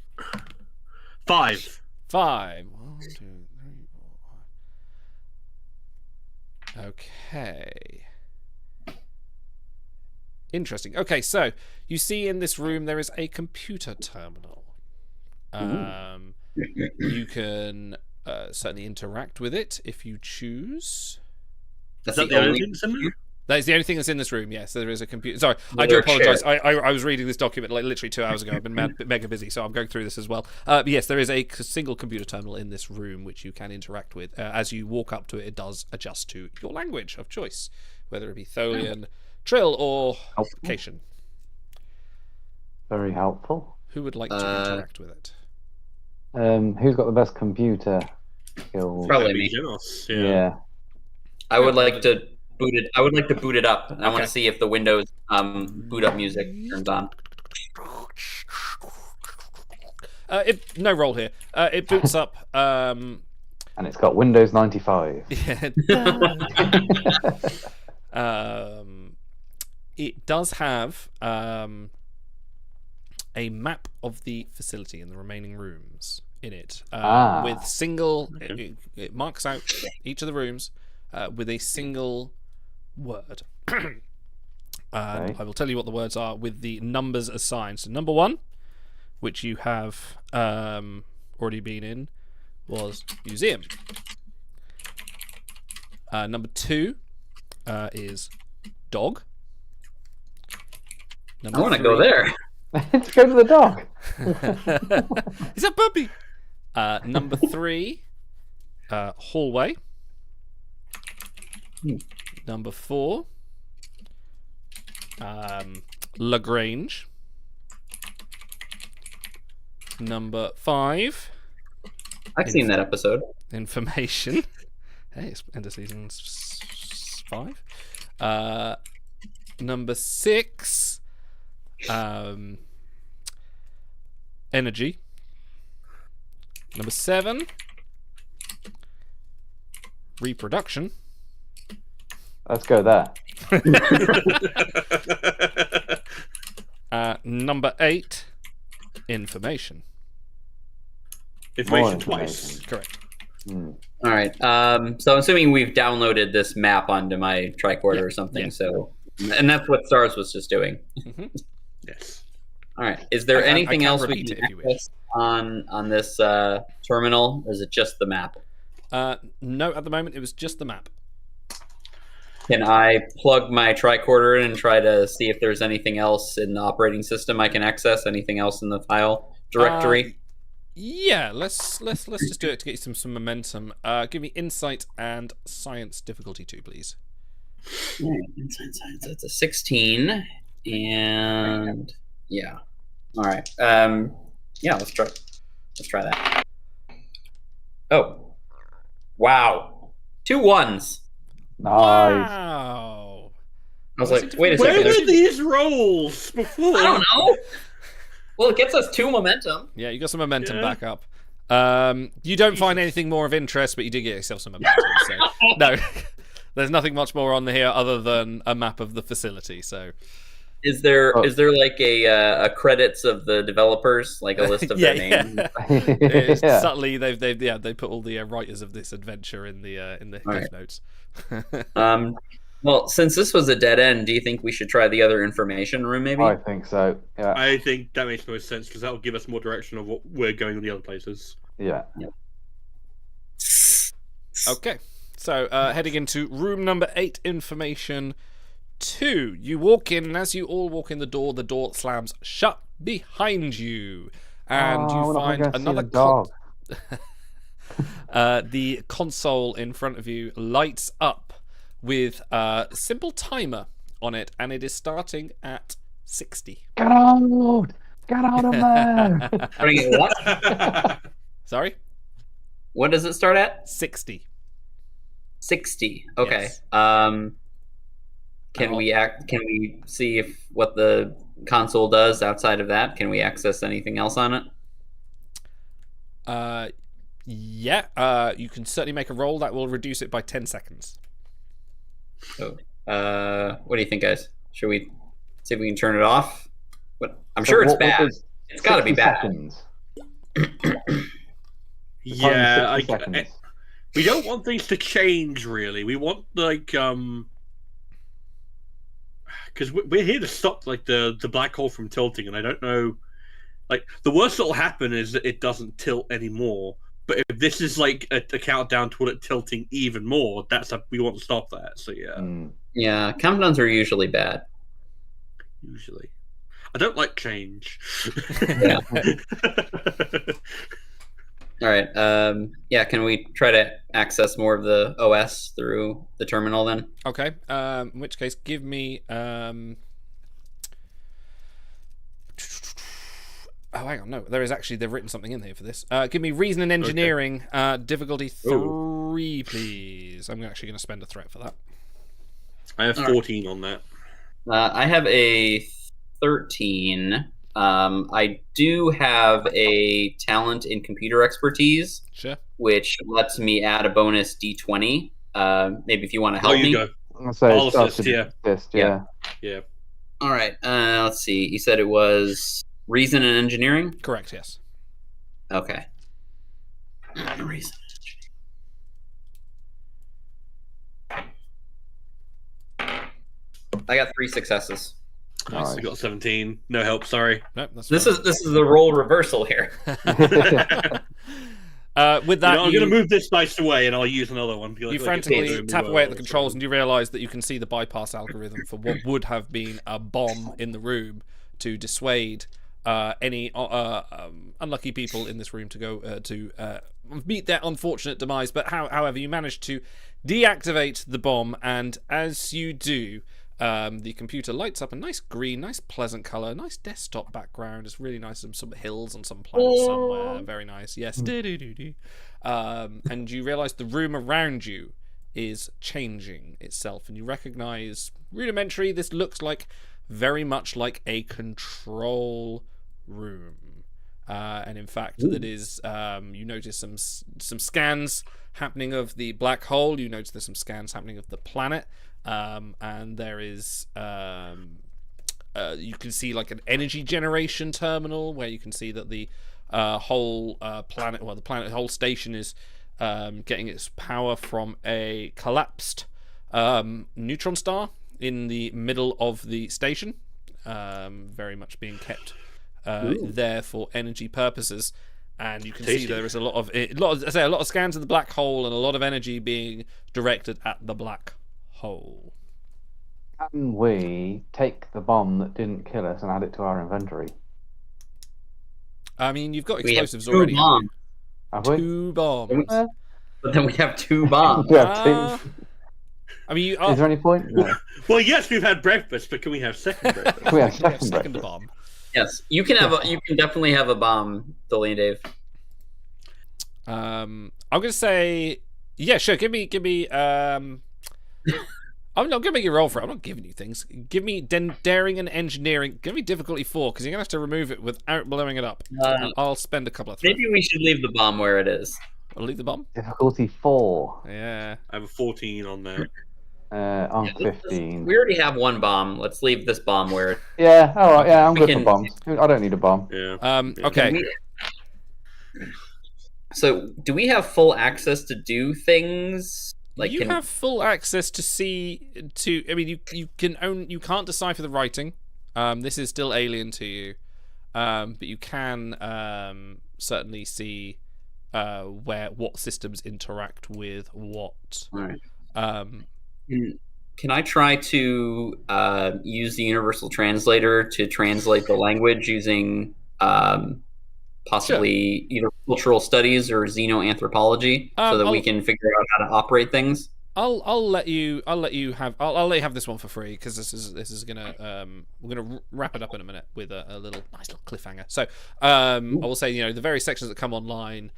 5. 5. 1, 2, 3, 4, 5. Okay. Interesting. Okay, so you see in this room there is a computer terminal. You can certainly interact with it if you choose. Is that the only thing that's in there? That is the only thing that's in this room. Yes, there is a computer. Sorry, Well, I do there are apologise. chairs. I was reading this document like literally 2 hours ago. I've been mega busy, so I'm going through this as well. But yes, there is a single computer terminal in this room which you can interact with. As you walk up to it, it does adjust to your language of choice, whether it be Tholian, Trill, or Cation. Very helpful. Who would like to interact with it? Who's got the best computer skills? Probably That'd be me. Genos, Yeah. I would like to boot it. I would like to boot it up. And I want Okay. to see if the Windows boot up music turns on. No roll here. It boots up. And it's got Windows 95. Yeah. It does have a map of the facility and the remaining rooms in it, with single. It marks out each of the rooms with a single word. I will tell you what the words are with the numbers assigned. So number 1, which you have already been in, was museum. Number 2 is dog. I want to go there. Let's go to the dog. It's a puppy. Number 3, hallway. Number 4, Lagrange. Number 5, I've seen that episode. information. Hey, it's end of season 5. Number 6, energy. Number 7, reproduction. Let's go there. Number 8, information. Information More twice. information. Correct. All right. So I'm assuming we've downloaded this map onto my tricorder or something. yeah. So, and that's what Stars was just doing. Yes. All right. Is there I anything can else we repeat can it if you wish. access on this terminal, or is it just the map? No, at the moment it was just the map. Can I plug my tricorder in and try to see if there's anything else in the operating system I can access? Anything else in the file directory? Yeah, let's just do it to get you some momentum. Give me insight and science difficulty 2, please. All right, insight science. That's a 16, and yeah. All right. Yeah. Let's try that. Oh, wow! 2 1s. Nice. Wow. I was like, wait a Where second. were these rolls before? I don't know. Well, it gets us 2 momentum. Yeah, you got some momentum back up. You don't find anything more of interest, but you do get yourself some momentum. So no, there's nothing much more on here other than a map of the facility. So is there like a credits of the developers, like a list of their names? Yeah. Subtly, they put all the writers of this adventure in the Right. notes. Well, since this was a dead end, do you think we should try the other information room, maybe? I think so. Yeah. I think that makes most sense because that will give us more direction of what we're going in the other places. Yeah. Okay, so heading into room number 8, information 2. You walk in, and as you all walk in the door slams shut behind you, and you find another dog. the console in front of you lights up with a simple timer on it, and it is starting at 60. Get out! Get out of there! Starting at what? Sorry? What does it start at? 60. 60. Okay. Yes. Can we see if what the console does outside of that? Can we access anything else on it? Yeah, you can certainly make a roll that will reduce it by 10 seconds. Oh. What do you think, guys? Should we see if we can turn it off? I'm sure it's bad. It's got to be bad. Seconds. Yeah, 60 seconds. we don't want things to change really. We want like because we're here to stop like the black hole from tilting, and I don't know. Like the worst that'll happen is that it doesn't tilt anymore. But if this is like a countdown toward it tilting even more, we want to stop that. So yeah. Yeah, countdowns are usually bad. Usually, I don't like change. Yeah. All right. Yeah. Can we try to access more of the OS through the terminal then? Okay. In which case, give me. Oh, hang on. No, they've written something in here for this. Give me reason and engineering, difficulty 3, please. I'm actually going to spend a threat for that. I have 14 on that. I have a 13. I do have a talent in computer expertise, Sure. which lets me add a bonus D20. Maybe if you want to help me. You go. So I'll it starts assist, to yeah. assist, yeah. Yeah. All right. Let's see. You said it was reason and engineering? Correct, yes. Okay. Reason. I got 3 successes. Nice. I got 17. No help. Sorry. No, that's This fine. is the role reversal here. With that, I'm going to move this dice away, and I'll use another one. You frantically tap away at the controls, and you realise that you can see the bypass algorithm for what would have been a bomb in the room to dissuade any unlucky people in this room to go to meet their unfortunate demise. But however, you manage to deactivate the bomb, and as you do, the computer lights up a nice green, nice pleasant colour, nice desktop background. It's really nice. Some hills on some planet somewhere. Very nice. Yes. And you realise the room around you is changing itself, and you recognise rudimentary. This looks like very much like a control room. and in fact, that is you notice some scans happening of the black hole. You notice there's some scans happening of the planet, and there is you can see like an energy generation terminal where you can see that the whole planet, well, the whole station is getting its power from a collapsed neutron star in the middle of the station, very much being kept there for energy purposes. And you can see there is a lot of scans of the black hole and a lot of energy being directed at the black hole. Can we take the bomb that didn't kill us and add it to our inventory? I mean, you've got We have explosives 2 already. bombs. Have we? 2 bombs. But then we have 2 bombs. We have two. I mean, Is there any point? No. Well, yes, we've had breakfast, but can we have second breakfast? We have second second bomb. Yes, you can definitely have a bomb, Dolly and Dave. I'm gonna say, yeah, sure. Give me. I'm not gonna make you roll for it. I'm not giving you things. Give me daring and engineering. Give me difficulty 4 because you're gonna have to remove it without blowing it up. I'll spend a couple of. Maybe we should leave the bomb where it is. I'll leave the bomb. Difficulty 4. Yeah. I have a 14 on there. I'm 15. We already have 1 bomb. Let's leave this bomb where it. Yeah, alright, yeah, I'm We good can- for bombs. I don't need a bomb. Yeah. Okay. So, do we have full access to do things? Like, you have full access to see to. I mean, you can't decipher the writing. This is still alien to you, but you can certainly see what systems interact with what. All right. Can I try to use the universal translator to translate the language using possibly either cultural studies or xenoanthropology, so that we can figure out how to operate things? I'll let you have this one for free because this is gonna we're gonna wrap it up in a minute with a nice little cliffhanger. So I will say, the various sections that come online,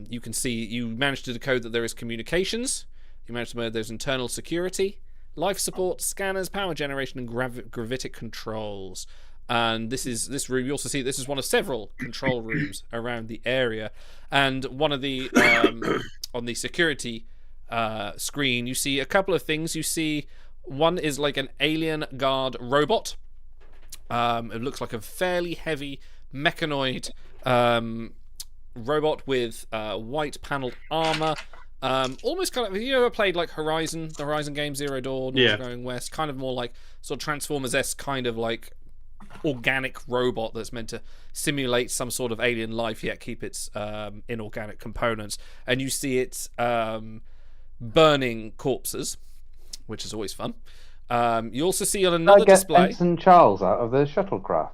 you can see you managed to decode that there is communications. You managed to know there's internal security, life support, scanners, power generation, and gravitic controls. And this room, you also see this is one of several control rooms around the area. And one of the on the security screen, you see a couple of things. You see one is like an alien guard robot. It looks like a fairly heavy mechanoid robot with white paneled armor. Almost kind of, have you ever played like Horizon, the Horizon game, Zero Dawn, Going West? Kind of more like sort of Transformers-esque kind of like organic robot that's meant to simulate some sort of alien life yet keep its inorganic components. And you see it burning corpses, which is always fun. You also see on another display Ensign Charles out of the shuttlecraft.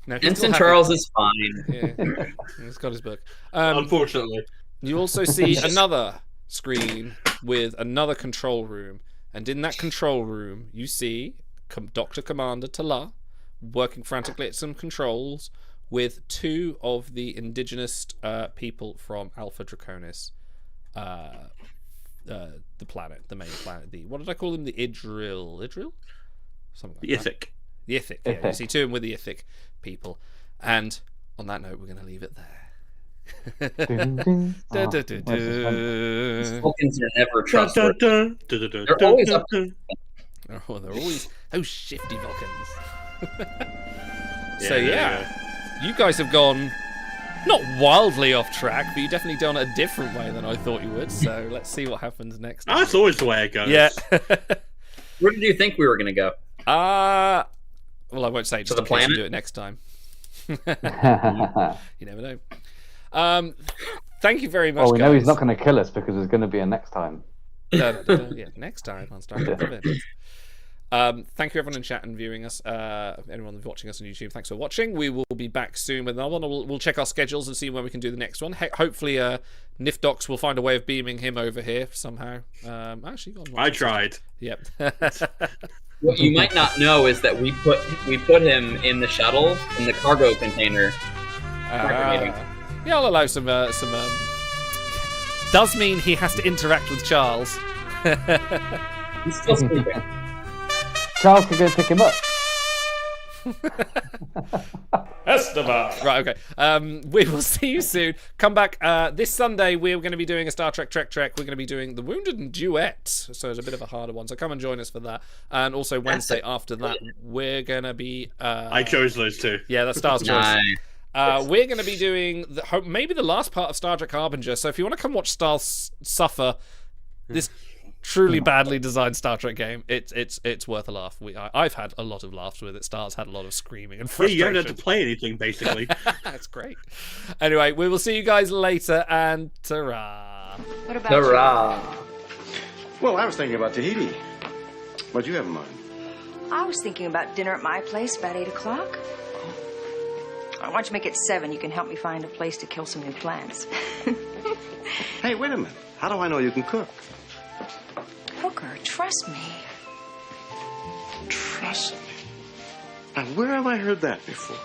No, Ensign Charles is fine. Yeah, he's got his book. Unfortunately. You also see another screen with another control room, and in that control room, you see Dr. Commander Tala working frantically at some controls with 2 of the indigenous people from Alpha Draconis, the planet, the main planet. What did I call them? The Idril? Something like The that. Ithic. The Ithic. Yeah, you see 2 of them with the Ithic people. And on that note, we're going to leave it there. Vulcans are never trustworthy. They're always up. Oh, they're always those shifty Vulcans. You guys have gone not wildly off track, but you definitely done it a different way than I thought you would. So let's see what happens next time. That's always the way it goes. Yeah. Where did you think we were going to go? Well, I won't say just the in case you planet? do it next time. You never know. Thank you very much, Well, we know guys. he's not going to kill us because there's going to be a next time. Yeah, next time on Star Trek Adventures. Thank you everyone in chat and viewing us. Anyone watching us on YouTube, thanks for watching. We will be back soon with another one. We'll check our schedules and see when we can do the next one. Hopefully, Nifdox will find a way of beaming him over here somehow. Actually, I tried. Yep. What you might not know is that we put him in the shuttle in the cargo container. Yeah, I'll allow some. Does mean he has to interact with Charles. He's still sleeping. Charles can go pick him up. Esteban. Right, okay. We will see you soon. Come back this Sunday. We're going to be doing a Star Trek Trek. We're going to be doing The Wounded and Duet, so it's a bit of a harder one. So come and join us for that. And also Wednesday after that, we're going to be. I chose those two. Yeah, that's Star's choice. We're going to be doing maybe the last part of Star Trek Harbinger. So if you want to come watch Star suffer this truly badly designed Star Trek game, it's worth a laugh. I've had a lot of laughs with it. Star's had a lot of screaming and frustration. Yeah, you haven't had to play anything, basically. That's great. Anyway, we will see you guys later, and ta-ra. What about Ta-ra. Well, I was thinking about Tahiti. What'd you have in mind? I was thinking about dinner at my place about 8 o'clock. Why don't you make it 7? You can help me find a place to kill some new plants. Hey, wait a minute. How do I know you can cook? Hooker, trust me. Trust me. Now, where have I heard that before?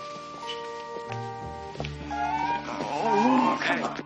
Oh, look.